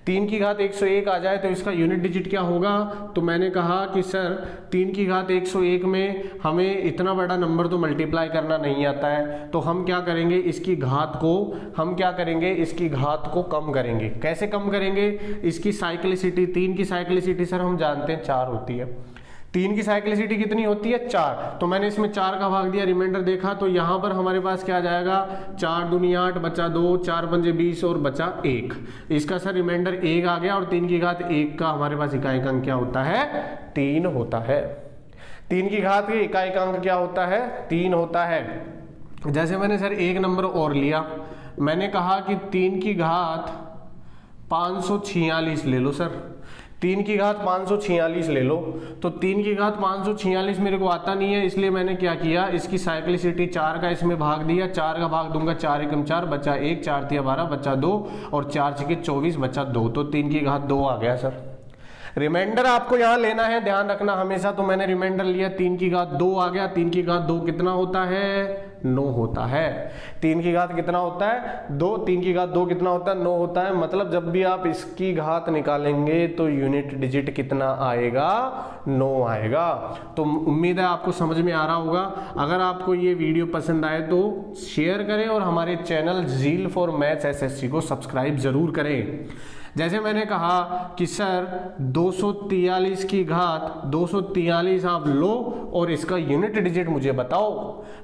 3 की घात 101 आ जाए तो इसका यूनिट डिजिट क्या होगा। तो मैंने कहा कि सर 3 की घात 101 में हमें इतना बड़ा नंबर तो मल्टीप्लाई करना नहीं आता है, तो हम क्या करेंगे, इसकी घात को हम क्या करेंगे, इसकी घात को कम करेंगे। कैसे कम करेंगे, इसकी साइक्लिसिटी, 3 की साइक्लिसिटी सर हम जानते हैं 4 होती है। 3 की साइक्लिसिटी कितनी होती है, 4। तो मैंने इसमें 4 का भाग दिया, रिमाइंडर देखा तो यहाँ पर हमारे पास क्या आ जाएगा, 4 दूनी 8 बचा 2, 4 पंजे 20 और बचा 1। इसका सर रिमाइंडर 1 आ गया और 3 की घात 1 का हमारे पास इकाई का अंक क्या होता है, 3 होता है। 3 की घात के इकाई का अंक क्या होता है, 3 होता है। जैसे मैंने सर एक नंबर और लिया, मैंने कहा कि 3 की घात 546 ले लो सर, 3 की घात 546 ले लो। तो 3 की घात 546 मेरे को आता नहीं है, इसलिए मैंने क्या किया, इसकी साइक्लिसिटी 4 का इसमें भाग दिया, 4 का भाग दूंगा, 4 एकम 4 बचा 1, 4 तिया 12 बचा 2 और 4 छके 24 बचा 2। तो 3 की घात 2 आ गया सर। रिमाइंडर आपको यहाँ लेना है, ध्यान रखना हमेशा। तो मैंने रिमाइंडर लिया, 3 की घात 2 आ गया। 3 की घात 2 कितना होता है, 9 होता है। 3 की घात कितना होता है, 2। 3 की घात 2 कितना होता है, 9 होता है। मतलब जब भी आप इसकी घात निकालेंगे तो यूनिट डिजिट कितना आएगा, 9 आएगा। तो उम्मीद है आपको समझ में आ रहा होगा। अगर आपको ये वीडियो पसंद आए तो शेयर करें और हमारे channel Zeal for maths SSC को सब्सक्राइब जरूर करें। जैसे मैंने कहा कि सर 243 की घात 243 आप लो और इसका यूनिट डिजिट मुझे बताओ।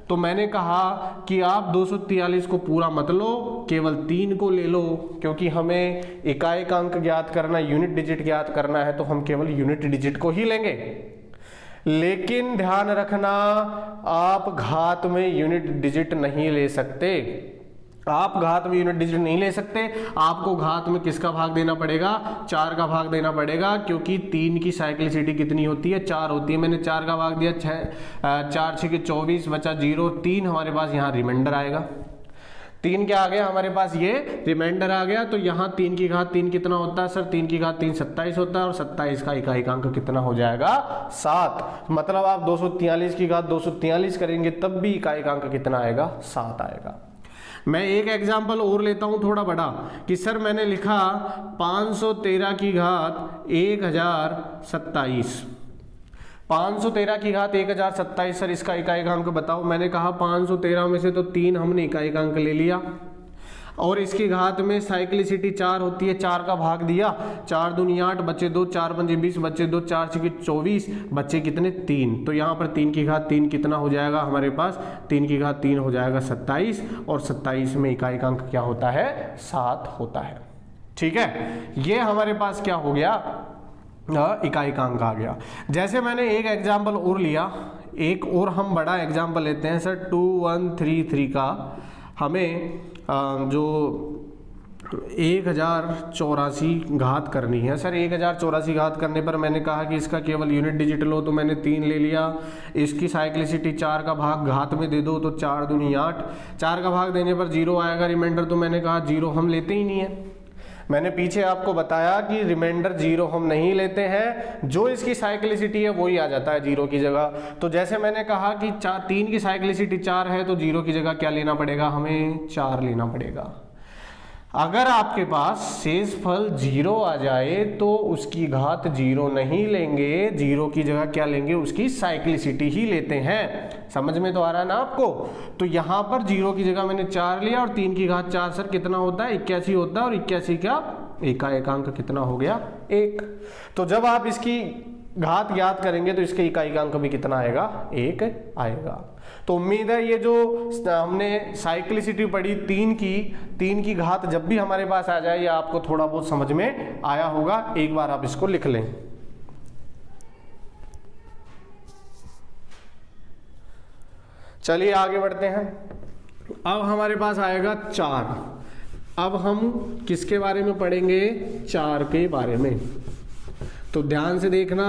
तो मैंने कहा कि आप 243 को पूरा मत लो, केवल 3 को ले लो, क्योंकि हमें इकाई का अंक ज्ञात करना, यूनिट डिजिट ज्ञात करना है, तो हम केवल यूनिट डिजिट को ही लेंगे। लेकिन ध्यान रखना, आप घात में यूनिट डिजिट नहीं ले सकते। आप घात में यूनिट डिजिट नहीं ले सकते। आपको घात में किसका भाग देना पड़ेगा, 4 का भाग देना पड़ेगा, क्योंकि 3 की साइक्लिसिटी कितनी होती है, 4 होती है। मैंने 4 का भाग दिया, 4 छके 24 बचा 0, 3 हमारे पास यहाँ रिमाइंडर आएगा। 3 क्या आ गया हमारे पास, ये रिमाइंडर आ गया। तो यहाँ 3 की घात 3 कितना होता है सर, 3 की घात 3 27 होता है और 27 का इकाई का अंक कितना हो जाएगा, 7। मतलब आप 243 की घात 243 करेंगे तब भी इकाई का अंक कितना आएगा, 7 आएगा। मैं एक एग्जाम्पल और लेता हूं थोड़ा बड़ा, कि सर मैंने लिखा 513 की घात 1027, 513 की घात 1027। सर इसका इकाई का अंक बताओ। मैंने कहा 513 में से तो 3 हमने इकाई का अंक ले लिया और इसकी घात में साइक्लिसिटी 4 होती है, 4 का भाग दिया, 4 दूनी 8 बचे 2, 4 पंजे 20 बचे 2, 4 छके 24 बचे कितने, 3। तो यहाँ पर 3 की घात 3 कितना हो जाएगा हमारे पास, 3 की घात 3 हो जाएगा 27 और 27 में इकाई का अंक क्या होता है, 7 होता है। ठीक है, ये हमारे पास क्या हो गया, इकाई का अंक आ गया। जैसे मैंने एक एग्जाम्पल और लिया, एक और हम बड़ा एग्जाम्पल लेते हैं सर 2133 का। हमें जो 1084 घात करनी है सर। 1084 घात करने पर मैंने कहा कि इसका केवल यूनिट डिजिट लो, तो मैंने 3 ले लिया। इसकी साइक्लिसिटी 4 का भाग घात में दे दो, तो 4 दूनी 8, 4 का भाग देने पर 0 आएगा रिमाइंडर। तो मैंने कहा 0 हम लेते ही नहीं है। मैंने पीछे आपको बताया कि रिमाइंडर 0 हम नहीं लेते हैं, जो इसकी साइक्लिसिटी है वही आ जाता है 0 की जगह। तो जैसे मैंने कहा कि 3 की साइक्लिसिटी 4 है, तो 0 की जगह क्या लेना पड़ेगा, हमें 4 लेना पड़ेगा। अगर आपके पास शेषफल 0 आ जाए तो उसकी घात 0 नहीं लेंगे, 0 की जगह क्या लेंगे, उसकी साइक्लिसिटी ही लेते हैं। समझ में तो आ रहा है ना आपको। तो यहां पर 0 की जगह मैंने 4 लिया और 3 की घात 4 सर कितना होता है, 81 होता है। और 81 का एकांक कितना हो गया, 1। तो जब आप इसकी घात ज्ञात करेंगे तो इसका इकाइकांक भी कितना आएगा, 1 आएगा। तो उम्मीद है ये जो हमने साइक्लिसिटी पढ़ी 3 की घात जब भी हमारे पास आ जाए ये आपको थोड़ा बहुत समझ में आया होगा। एक बार आप इसको लिख लें। चलिए आगे बढ़ते हैं। अब हमारे पास आएगा 4। अब हम किसके बारे में पढ़ेंगे, 4 के बारे में। तो ध्यान से देखना,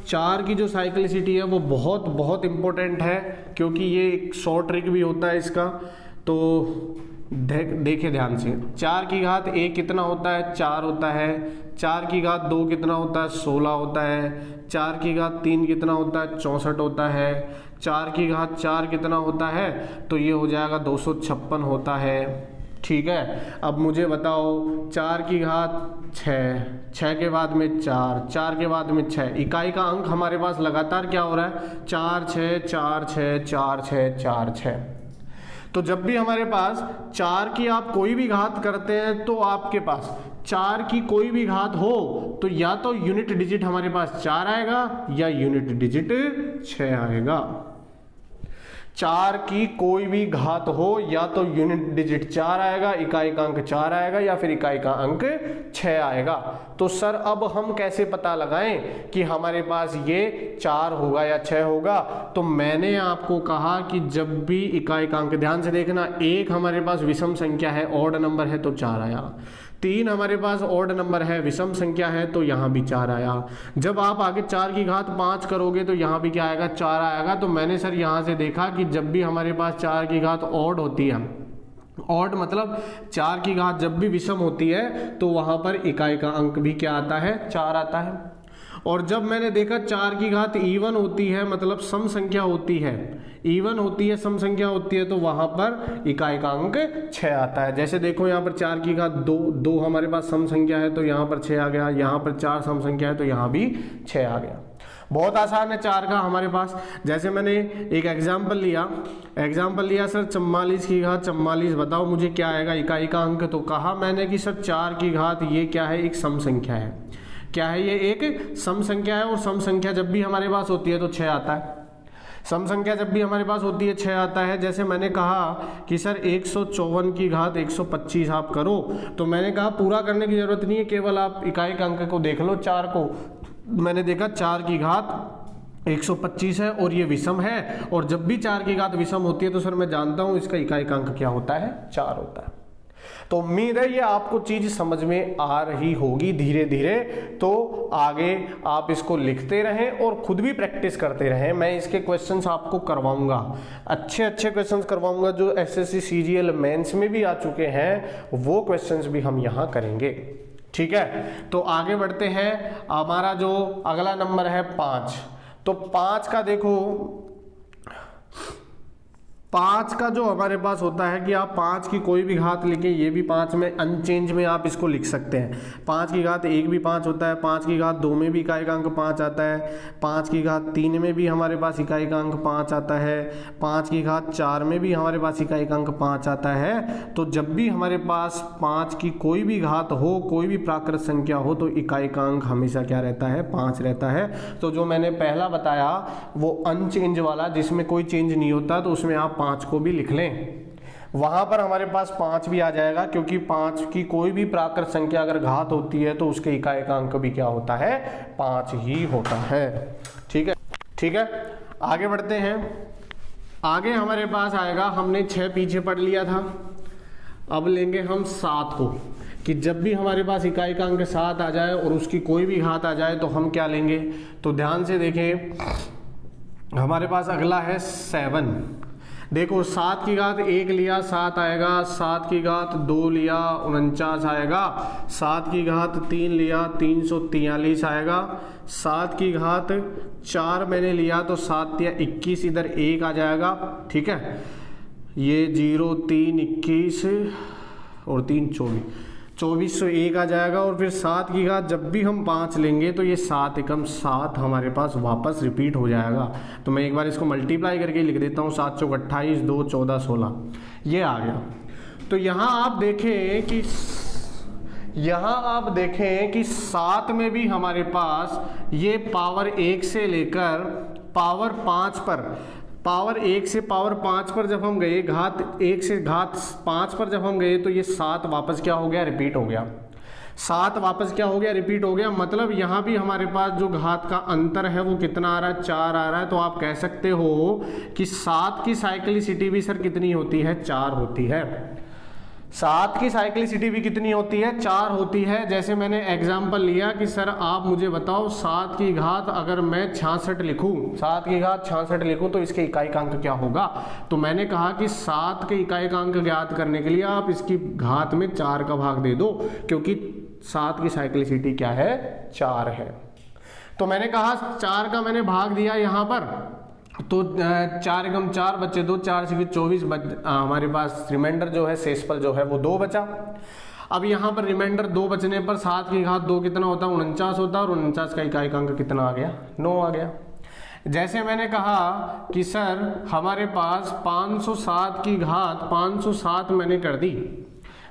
4 की जो साइक्लिसिटी है वो बहुत बहुत इंपॉर्टेंट है, क्योंकि ये एक शॉर्ट ट्रिक भी होता है इसका। तो देखिए ध्यान से, 4 की घात 1 कितना होता है, 4 होता है। 4 की घात 2 कितना होता है, 16 होता है। 4 की घात 3 कितना होता है, 64 होता है। 4 की घात 4 कितना होता है, तो ये हो जाएगा 256 होता है। ठीक है। अब मुझे बताओ 4 की घात 6, 6 के बाद में 4, 4 के बाद में 6, इकाई का अंक हमारे पास लगातार क्या हो रहा है, 4 6 4 6 4 6 4 6। तो जब भी हमारे पास 4 की आप कोई भी घात करते हैं तो आपके पास 4 की कोई भी घात हो तो या तो यूनिट डिजिट हमारे पास 4 आएगा या यूनिट डिजिट 6 आएगा। 4 की कोई भी घात हो या तो यूनिट डिजिट 4 आएगा, इकाई का अंक 4 आएगा या फिर इकाई का अंक 6 आएगा। तो सर अब हम कैसे पता लगाएं कि हमारे पास ये 4 होगा या 6 होगा। तो मैंने आपको कहा कि जब भी इकाई का अंक, ध्यान से देखना, 1 हमारे पास विषम संख्या है, ऑड नंबर है तो 4 आया। 3 हमारे पास ऑड नंबर है, विषम संख्या है तो यहाँ भी 4 आया। जब आप आगे 4 की घात 5 करोगे तो यहाँ भी क्या आएगा, 4 आएगा। तो मैंने सर यहाँ से देखा कि जब भी हमारे पास 4 की घात ऑड होती है, ऑड मतलब 4 की घात जब भी विषम होती है तो वहाँ पर इकाई का अंक भी क्या आता है, 4 आता है। और जब मैंने देखा 4 की घात इवन होती है, मतलब सम संख्या होती है, इवन होती है, सम संख्या होती है, तो वहां पर इकाई का अंक 6 आता है। जैसे देखो यहाँ पर 4 की घात 2 हमारे पास सम संख्या है तो यहाँ पर 6 आ गया, यहाँ पर 4 सम संख्या है तो यहाँ भी 6 आ गया। बहुत आसान है 4 का हमारे पास। जैसे मैंने एक एग्जाम्पल लिया सर 44 की घात 44, बताओ मुझे क्या आएगा इकाई का अंक। तो कहा मैंने कि सर 4 की घात ये क्या है, एक सम संख्या है। क्या है ये, एक सम संख्या है। और सम संख्या जब भी हमारे पास होती है तो 6 आता है। सम संख्या जब भी हमारे पास होती है 6 आता है। जैसे मैंने कहा कि सर 154 की घात 125 आप करो, तो मैंने कहा पूरा करने की जरूरत नहीं है, केवल आप इकाई का अंक को देख लो 4 को। मैंने देखा 4 की घात 125 है और ये विषम है, और जब भी 4 की घात विषम होती है तो सर मैं जानता हूं इसका इकाई का अंक क्या होता है, 4 होता है। तो उम्मीद है ये आपको चीज समझ में आ रही होगी धीरे धीरे। तो आगे आप इसको लिखते रहें और खुद भी प्रैक्टिस करते रहें। मैं इसके क्वेश्चंस आपको करवाऊंगा, अच्छे क्वेश्चंस करवाऊंगा जो एसएससी सीजीएल मेंस में भी आ चुके हैं, वो क्वेश्चंस भी हम यहाँ करेंगे। ठीक है, तो आगे बढ़ते हैं। हमारा जो अगला नंबर है 5। तो 5 का देखो, 5 का जो हमारे पास होता है कि आप 5 की कोई भी घात लिखें, ये भी 5 में अनचेंज में आप इसको लिख सकते हैं। 5 की घात 1 भी 5 होता है, 5 की घात 2 में भी इकाई का अंक 5 आता है, 5 की घात 3 में भी हमारे पास इकाई का अंक 5 आता है, 5 की घात 4 में भी हमारे पास इकाई का अंक 5 आता है। तो जब भी हमारे पास 5 की कोई भी घात हो, कोई भी प्राकृत संख्या हो, तो इकाई का अंक हमेशा क्या रहता है, 5 रहता है। तो जो मैंने पहला बताया वो अनचेंज वाला, जिसमें कोई चेंज नहीं होता, तो उसमें आप 5 को भी लिख लें। वहां पर हमारे पास 5 भी आ जाएगा, क्योंकि 5 की कोई भी प्राकृत संख्या अगर घात होती है तो उसके इकाई का अंक भी क्या होता है, 5 ही होता है। ठीक है, आगे बढ़ते हैं। आगे हमारे पास आएगा, हमने 6 पीछे पढ़ लिया था, अब लेंगे हम 7 को, कि जब भी हमारे पास इकाई का अंक 7 आ जाए और उसकी कोई भी घात आ जाए तो हम क्या लेंगे। तो ध्यान से देखें, हमारे पास अगला है 7। देखो 7 की घात 1 लिया 7 आएगा, 7 की घात 2 लिया 49 आएगा, 7 की घात 3 लिया 343 आएगा, 7 की घात 4 मैंने लिया तो 7 या 21, इधर 1 आ जाएगा। ठीक है, ये 0 3 21 और 3 24, 2401 आ जाएगा। और फिर 7 की घात जब भी हम 5 लेंगे तो ये 7 एकम 7 हमारे पास वापस रिपीट हो जाएगा। तो मैं एक बार इसको मल्टीप्लाई करके लिख देता हूँ, 7 चौक 28, 2 14 16, ये आ गया। तो यहाँ आप देखें कि 7 में भी हमारे पास ये पावर 1 से लेकर पावर 5 पर, पावर 1 से पावर 5 पर जब हम गए, घात 1 से घात 5 पर जब हम गए तो ये 7 वापस क्या हो गया, रिपीट हो गया। 7 वापस क्या हो गया, रिपीट हो गया। मतलब यहाँ भी हमारे पास जो घात का अंतर है वो कितना आ रहा है, 4 आ रहा है। तो आप कह सकते हो कि 7 की साइक्लिसिटी भी सर कितनी होती है, 4 होती है। 7 की साइक्लिसिटी भी कितनी होती है, 4 होती है। जैसे मैंने एग्जाम्पल लिया कि सर आप मुझे बताओ 7 की घात अगर मैं 66 लिखूं, 7 की घात 66 लिखूं तो इसके इकाइकांक क्या होगा। तो मैंने कहा कि 7 के इकाइकांक ज्ञात करने के लिए आप इसकी घात में 4 का भाग दे दो, क्योंकि 7 की साइक्लिसिटी क्या है, 4 है। तो मैंने कहा 4 का मैंने भाग दिया यहाँ पर, तो 4 एकम 4 बच्चे 2, 4 से 24 हमारे पास रिमाइंडर जो है, शेषफल जो है वो 2 बचा। अब यहाँ पर रिमाइंडर 2 बचने पर 7 की घात 2 कितना होता है, 49 होता है। और 49 का इकाइकांक कितना आ गया, 9 आ गया। जैसे मैंने कहा कि सर हमारे पास 507 की घात 507 मैंने कर दी,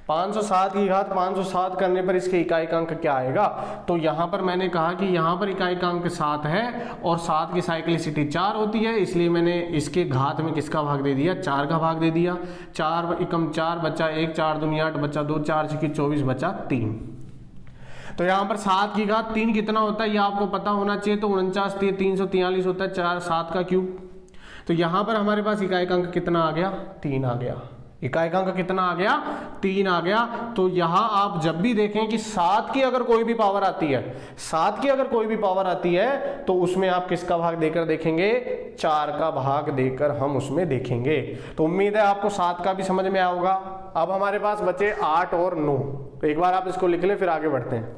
507 की घात 507 करने पर इसके इकाइकांक क्या आएगा। तो यहाँ पर मैंने कहा कि यहाँ पर इकाइकांक 7 है और 7 की साइक्लिसिटी 4 होती है, इसलिए मैंने इसके घात में किसका भाग दे दिया, 4 का भाग दे दिया। 4 एकम 4 बचा 1, 4 दूनी 8 बचा 2, 4 छक्के 24 बचा 3। तो यहाँ पर 7 की घात 3 कितना होता है ये आपको पता होना चाहिए। तो 49 343 होता है, 4 7 का क्यूब। तो यहाँ पर हमारे पास इकाइकांक कितना आ गया, 3 आ गया। इकाइकांक कितना आ गया, 3 आ गया। तो यहां आप जब भी देखें कि 7 की अगर कोई भी पावर आती है, 7 की अगर कोई भी पावर आती है तो उसमें आप किसका भाग देकर देखेंगे, 4 का भाग देकर हम उसमें देखेंगे। तो उम्मीद है आपको 7 का भी समझ में आया होगा। अब हमारे पास बचे 8 और 9। तो एक बार आप इसको लिख लें, फिर आगे बढ़ते हैं।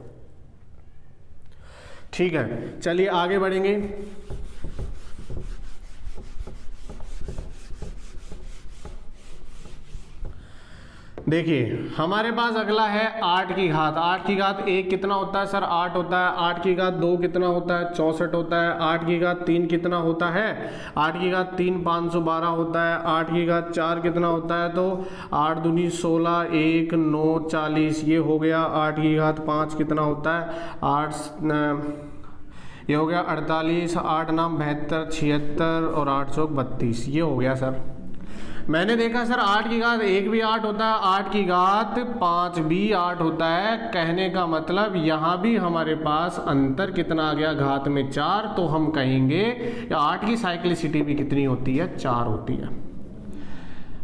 ठीक है, चलिए आगे बढ़ेंगे। देखिए हमारे पास अगला है 8 की घात। 8 की घात 1 कितना होता है सर, 8 होता है। 8 की घात 2 कितना होता है, 64 होता है। 8 की घात 3 कितना होता है, 8 की घात 3 512 होता है। 8 की घात 4 कितना होता है, तो 8 दूनी 16, 1 9 40, ये हो गया। 8 की घात 5 कितना होता है, 8 ये हो गया 48, 8 नाम 72, 76 और 8 चौक 32, ये हो गया सर। मैंने देखा सर 8 की घात 1 भी 8 होता है, 8 की घात 5 भी 8 होता है। कहने का मतलब यहाँ भी हमारे पास अंतर कितना आ गया, घात में 4। तो हम कहेंगे 8 की साइक्लिसिटी भी कितनी होती है, 4 होती है।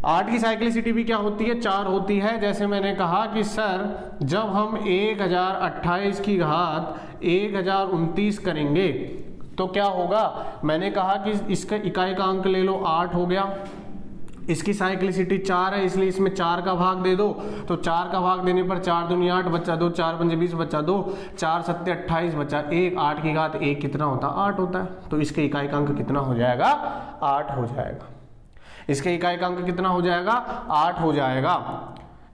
8 की साइक्लिसिटी भी क्या होती है, 4 होती है। जैसे मैंने कहा कि सर जब हम 1028 की घात 1029 करेंगे तो क्या होगा। मैंने कहा कि इसका इकाइकांक ले लो, 8 हो गया। इसकी साइक्लिसिटी 4 है, इसलिए इसमें 4 का भाग दे दो। तो 4 का भाग देने पर 4 दूनी 8 बचा 2, 4 पंजे 20 बचा 2, 4 सत्ते 28 बचा 1। 8 की घात 1 कितना होता है, 8 होता है। तो इसके इकाइकांक कितना हो जाएगा, 8 हो जाएगा। इसके इकाइकांक कितना हो जाएगा, 8 हो जाएगा।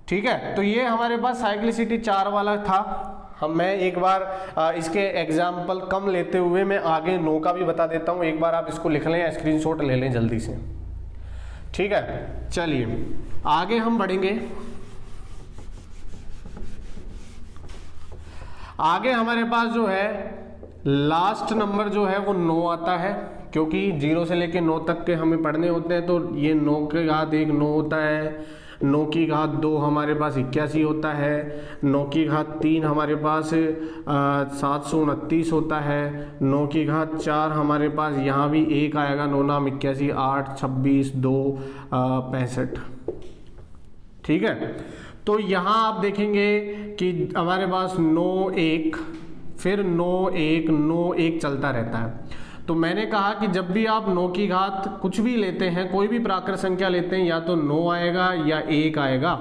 ठीक है, तो ये हमारे पास साइक्लिसिटी 4 वाला था। मैं एक बार इसके एग्जाम्पल कम लेते हुए मैं आगे 9 का भी बता देता हूँ। एक बार आप इसको लिख लें, स्क्रीनशॉट ले लें जल्दी से। ठीक है, चलिए आगे हम बढ़ेंगे। आगे हमारे पास जो है लास्ट नंबर जो है वो 9 आता है, क्योंकि 0 से लेके 9 तक के हमें पढ़ने होते हैं। तो ये 9 की घात 1 9 होता है, 9 की घात 2 हमारे पास 81 होता है, 9 की घात 3 हमारे पास 729 होता है, 9 की घात 4 हमारे पास यहाँ भी 1 आएगा, 9 नाम 81, 8 26 2 65। ठीक है, तो यहाँ आप देखेंगे कि हमारे पास 9 1 फिर 9 1 9 1 चलता रहता है। तो मैंने कहा कि जब भी आप 9 की घात कुछ भी लेते हैं, कोई भी प्राकृत संख्या लेते हैं, या तो 9 आएगा या 1 आएगा,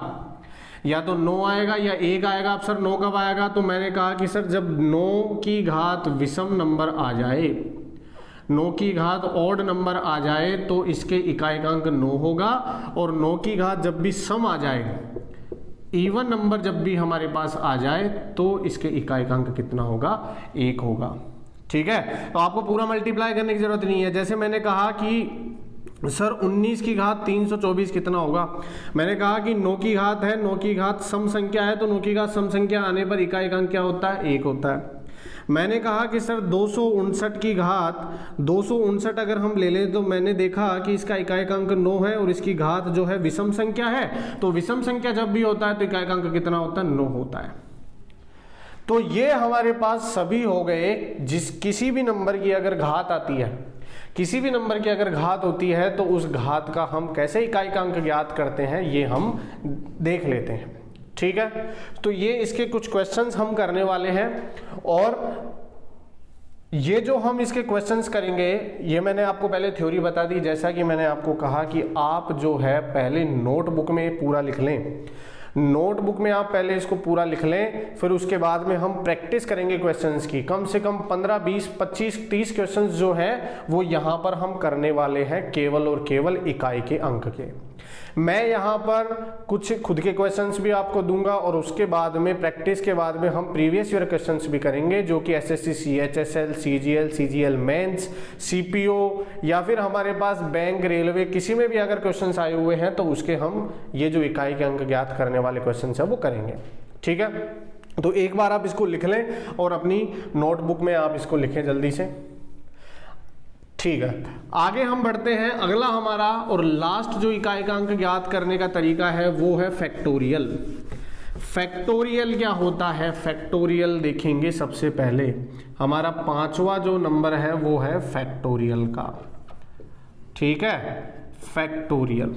या तो 9 आएगा या 1 आएगा। अब सर 9 कब आएगा, तो मैंने कहा कि सर जब 9 की घात विषम नंबर आ जाए, 9 की घात ऑड नंबर आ जाए तो इसके इकाइकांक 9 होगा। और 9 की घात जब भी सम आ जाए, इवन नंबर जब भी हमारे पास आ जाए तो इसके इकाइकांक कितना होगा, 1 होगा। ठीक है, तो आपको पूरा मल्टीप्लाई करने की जरूरत नहीं है। जैसे मैंने कहा कि सर 19 की घात 324 कितना होगा, मैंने कहा कि 9 की घात है, 9 की घात सम संख्या है, तो 9 की घात सम संख्या आने पर इकाइकांक क्या होता है, 1 होता है। मैंने कहा कि सर 259 की घात 259 अगर हम ले लें तो मैंने देखा कि इसका इकाइकांक 9 है और इसकी घात जो है विषम संख्या है, तो विषम संख्या जब भी होता है तो इकाइकांक कितना होता है, 9 होता है। तो ये हमारे पास सभी हो गए। किसी भी नंबर की अगर घात आती है, किसी भी नंबर की अगर घात होती है तो उस घात का हम कैसे इकाइकांक ज्ञात करते हैं ये हम देख लेते हैं। ठीक है, तो ये इसके कुछ क्वेश्चंस हम करने वाले हैं, और ये जो हम इसके क्वेश्चंस करेंगे ये मैंने आपको पहले थ्योरी बता दी। जैसा कि मैंने आपको कहा कि आप जो है पहले नोटबुक में पूरा लिख लें, नोटबुक में आप पहले इसको पूरा लिख लें, फिर उसके बाद में हम प्रैक्टिस करेंगे क्वेश्चंस की। कम से कम 15, 20, 25, 30 क्वेश्चंस जो है वो यहाँ पर हम करने वाले हैं केवल और केवल इकाई के अंक के। मैं यहाँ पर कुछ खुद के क्वेश्चंस भी आपको दूंगा और उसके बाद में प्रैक्टिस के बाद में हम प्रीवियस ईयर क्वेश्चंस भी करेंगे, जो कि SSC, CHSL, CGL, CGL mains, CPO या फिर हमारे पास बैंक, रेलवे, किसी में भी अगर क्वेश्चंस आए हुए हैं तो उसके हम ये जो इकाई के अंक ज्ञात करने वाले क्वेश्चंस है वो करेंगे। ठीक है, तो एक बार आप इसको लिख लें और अपनी नोटबुक में आप इसको लिखें जल्दी से। ठीक है, आगे हम बढ़ते हैं। अगला हमारा और लास्ट जो इकाइकांक ज्ञात करने का तरीका है वो है फैक्टोरियल। फैक्टोरियल क्या होता है, फैक्टोरियल देखेंगे। सबसे पहले हमारा 5वां जो नंबर है वो है फैक्टोरियल का। ठीक है, फैक्टोरियल।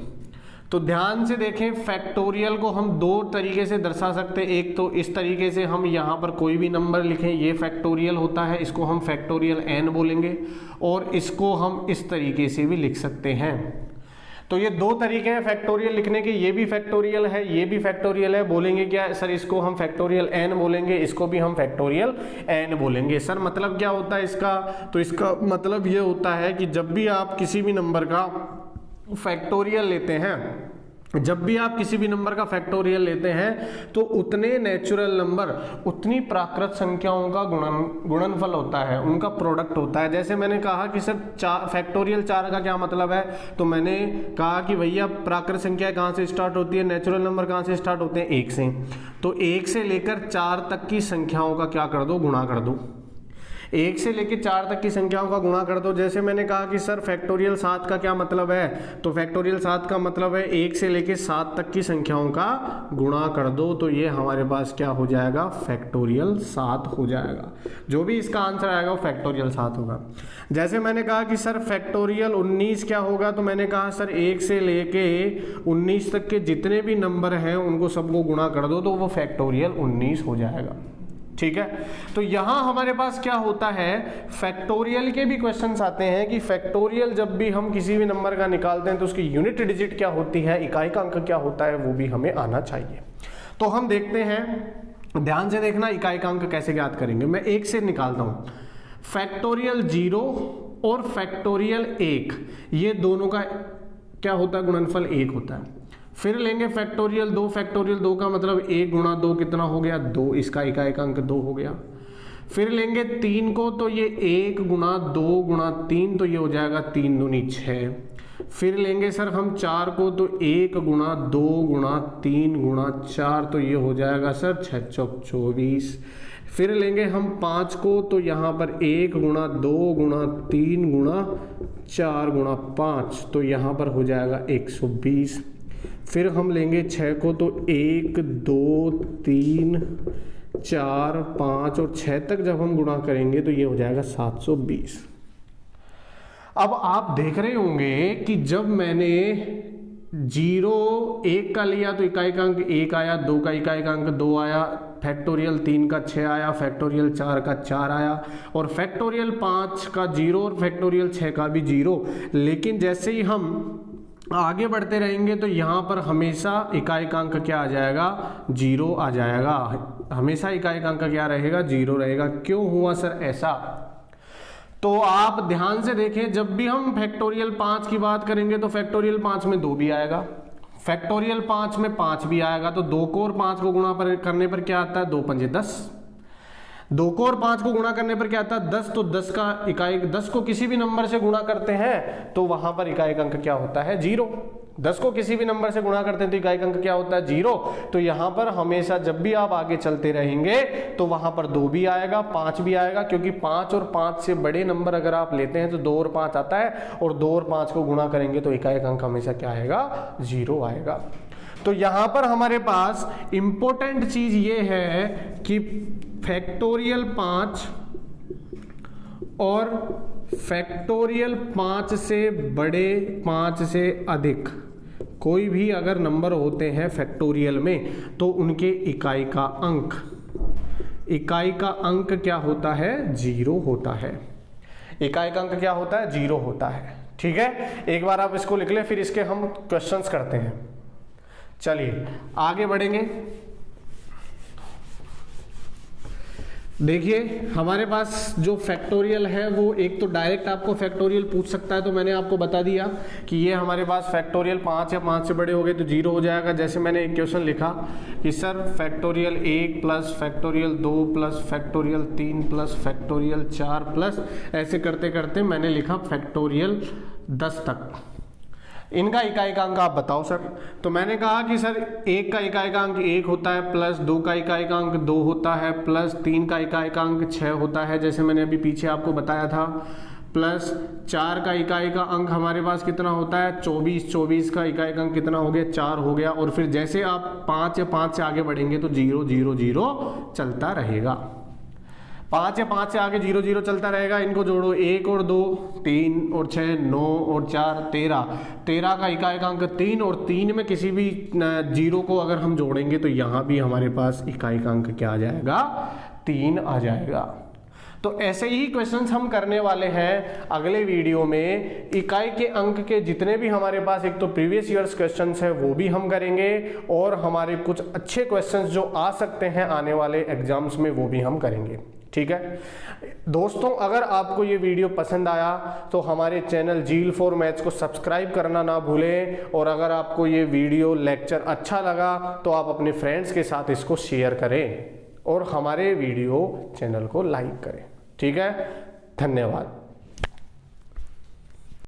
तो ध्यान से देखें, फैक्टोरियल को हम 2 तरीके से दर्शा सकते हैं। एक तो इस तरीके से हम यहाँ पर कोई भी नंबर लिखें, ये फैक्टोरियल होता है, इसको हम फैक्टोरियल n बोलेंगे, और इसको हम इस तरीके से भी लिख सकते हैं। तो ये 2 तरीके हैं फैक्टोरियल लिखने के, ये भी फैक्टोरियल है, ये भी फैक्टोरियल है। बोलेंगे क्या सर, इसको हम फैक्टोरियल n बोलेंगे, इसको भी हम फैक्टोरियल n बोलेंगे। सर मतलब क्या होता है इसका, तो इसका मतलब ये होता है कि जब भी आप किसी भी नंबर का फैक्टोरियल लेते हैं, जब भी आप किसी भी नंबर का फैक्टोरियल लेते हैं तो उतने नेचुरल नंबर, उतनी प्राकृत संख्याओं का गुणनफल होता है, उनका प्रोडक्ट होता है। जैसे मैंने कहा कि सर फैक्टोरियल 4 का क्या मतलब है, तो मैंने कहा कि भैया प्राकृत संख्या कहाँ से स्टार्ट होती है, नेचुरल नंबर कहाँ से स्टार्ट होते हैं, 1 से। तो 1 से लेकर 4 तक की संख्याओं का क्या कर दो, गुणा कर दो। 1 से लेकर 4 तक की संख्याओं का गुणा कर दो। जैसे मैंने कहा कि सर फैक्टोरियल 7 का क्या मतलब है, तो फैक्टोरियल 7 का मतलब है 1 से लेकर 7 तक की संख्याओं का गुणा कर दो, तो ये हमारे पास क्या हो जाएगा, फैक्टोरियल 7 हो जाएगा। जो भी इसका आंसर आएगा वो फैक्टोरियल 7 होगा। जैसे मैंने कहा कि सर फैक्टोरियल 19 क्या होगा, तो मैंने कहा सर 1 से लेके 19 तक के जितने भी नंबर हैं उनको सबको गुणा कर दो, तो वो फैक्टोरियल 19 हो जाएगा। ठीक है, तो यहां हमारे पास क्या होता है, फैक्टोरियल के भी क्वेश्चंस आते हैं कि फैक्टोरियल जब भी हम किसी भी नंबर का निकालते हैं तो उसकी यूनिट डिजिट क्या होती है, इकाई का अंक क्या होता है, वो भी हमें आना चाहिए। तो हम देखते हैं, ध्यान से देखना इकाई का अंक कैसे ज्ञात करेंगे। मैं 1 से निकालता हूं, फैक्टोरियल 0 और फैक्टोरियल 1, ये दोनों का क्या होता है, गुणनफल 1 होता है। फिर लेंगे फैक्टोरियल 2, फैक्टोरियल 2 का मतलब 1 गुणा 2 कितना हो गया, 2, इसका इकाई का अंक 2 हो गया। फिर लेंगे 3 को, तो ये 1 गुणा 2 गुणा 3, तो ये हो जाएगा 3 दूनी 6। फिर लेंगे सर हम 4 को, तो 1 गुणा 2 गुणा 3 गुणा 4, तो ये हो जाएगा सर 6 चौक 24। फिर लेंगे हम 5 को, तो यहाँ पर 1 गुणा 2 गुणा 3 गुणा 4 गुणा 5, तो यहाँ पर हो जाएगा 120। फिर हम लेंगे 6 को, तो 1 2 3 4 5 और 6 तक जब हम गुणा करेंगे तो ये हो जाएगा 720। अब आप देख रहे होंगे कि जब मैंने 0 1 का लिया तो इकाई का अंक 1 आया, 2 का इकाई का अंक 2 आया, फैक्टोरियल 3 का 6 आया, फैक्टोरियल 4 का 4 आया, और फैक्टोरियल 5 का 0 और फैक्टोरियल 6 का भी 0। लेकिन जैसे ही हम आगे बढ़ते रहेंगे तो यहाँ पर हमेशा इकाई का अंक क्या आ जाएगा, 0 आ जाएगा। हमेशा इकाई का अंक क्या रहेगा, 0 रहेगा। क्यों हुआ सर ऐसा, तो आप ध्यान से देखें, जब भी हम फैक्टोरियल 5 की बात करेंगे तो फैक्टोरियल 5 में 2 भी आएगा, फैक्टोरियल 5 में 5 भी आएगा, तो 2 को और 5 को गुणा करने पर क्या आता है, 2 पंजे 10। 2 को और 5 को गुणा करने पर क्या आता है, 10। तो 10 का इकाई, 10 को किसी भी नंबर से गुणा करते हैं तो वहां पर इकाई अंक क्या होता है, 0। 10 को किसी भी नंबर से गुणा करते हैं तो इकाई अंक क्या होता है, 0। तो यहां पर हमेशा जब भी आप आगे चलते रहेंगे तो वहां पर 2 भी आएगा, 5 भी आएगा, क्योंकि 5 और 5 से बड़े नंबर अगर आप लेते हैं तो 2 और 5 आता है, और 2 और 5 को गुणा करेंगे तो इकाई अंक हमेशा क्या आएगा, 0 आएगा। तो यहां पर हमारे पास इंपॉर्टेंट चीज ये है कि फैक्टोरियल 5 और फैक्टोरियल 5 से बड़े, 5 से अधिक कोई भी अगर नंबर होते हैं फैक्टोरियल में तो उनके इकाई का अंक क्या होता है, 0 होता है। इकाई का अंक क्या होता है, 0 होता है। ठीक है, एक बार आप इसको लिख लें, फिर इसके हम क्वेश्चंस करते हैं। चलिए आगे बढ़ेंगे। देखिए हमारे पास जो फैक्टोरियल है वो एक तो डायरेक्ट आपको फैक्टोरियल पूछ सकता है, तो मैंने आपको बता दिया कि ये हमारे पास फैक्टोरियल 5 या 5 से बड़े हो गए तो 0 हो जाएगा। जैसे मैंने एक क्वेश्चन लिखा कि sir factorial 1 plus factorial 2 plus factorial 3 plus factorial 4 plus, ऐसे करते करते मैंने लिखा फैक्टोरियल 10 तक। इनका इकाई का अंक आप बताओ सर। तो मैंने कहा कि सर 1 का इकाई का अंक 1 होता है, प्लस 2 का इकाई का अंक 2 होता है, प्लस 3 का इकाई का अंक 6 होता है, जैसे मैंने अभी पीछे आपको बताया था, प्लस 4 का इकाई का अंक हमारे पास कितना होता है, 24। 24 का इकाई का अंक कितना हो गया, 4 हो गया। और फिर जैसे आप 5 या 5 से आगे बढ़ेंगे तो 0 0 0 चलता रहेगा। 5 या 5 से आगे 0 0 चलता रहेगा। इनको जोड़ो, 1 और 2 3 और 6 9 और 4 13। 13 का इकाई का अंक 3, और 3 में किसी भी 0 को अगर हम जोड़ेंगे तो यहाँ भी हमारे पास इकाई का अंक क्या आ जाएगा, 3 आ जाएगा। तो ऐसे ही क्वेश्चंस हम करने वाले हैं अगले वीडियो में। इकाई के अंक के जितने भी हमारे पास एक तो प्रीवियस ईयर्स क्वेश्चंस है वो भी हम करेंगे, और हमारे कुछ अच्छे क्वेश्चंस जो आ सकते हैं आने वाले एग्जाम्स में वो भी हम करेंगे। ठीक है दोस्तों, अगर आपको ये वीडियो पसंद आया तो हमारे चैनल जील फॉर मैथ्स को सब्सक्राइब करना ना भूलें, और अगर आपको ये वीडियो लेक्चर अच्छा लगा तो आप अपने फ्रेंड्स के साथ इसको शेयर करें और हमारे वीडियो चैनल को लाइक करें। ठीक है, धन्यवाद।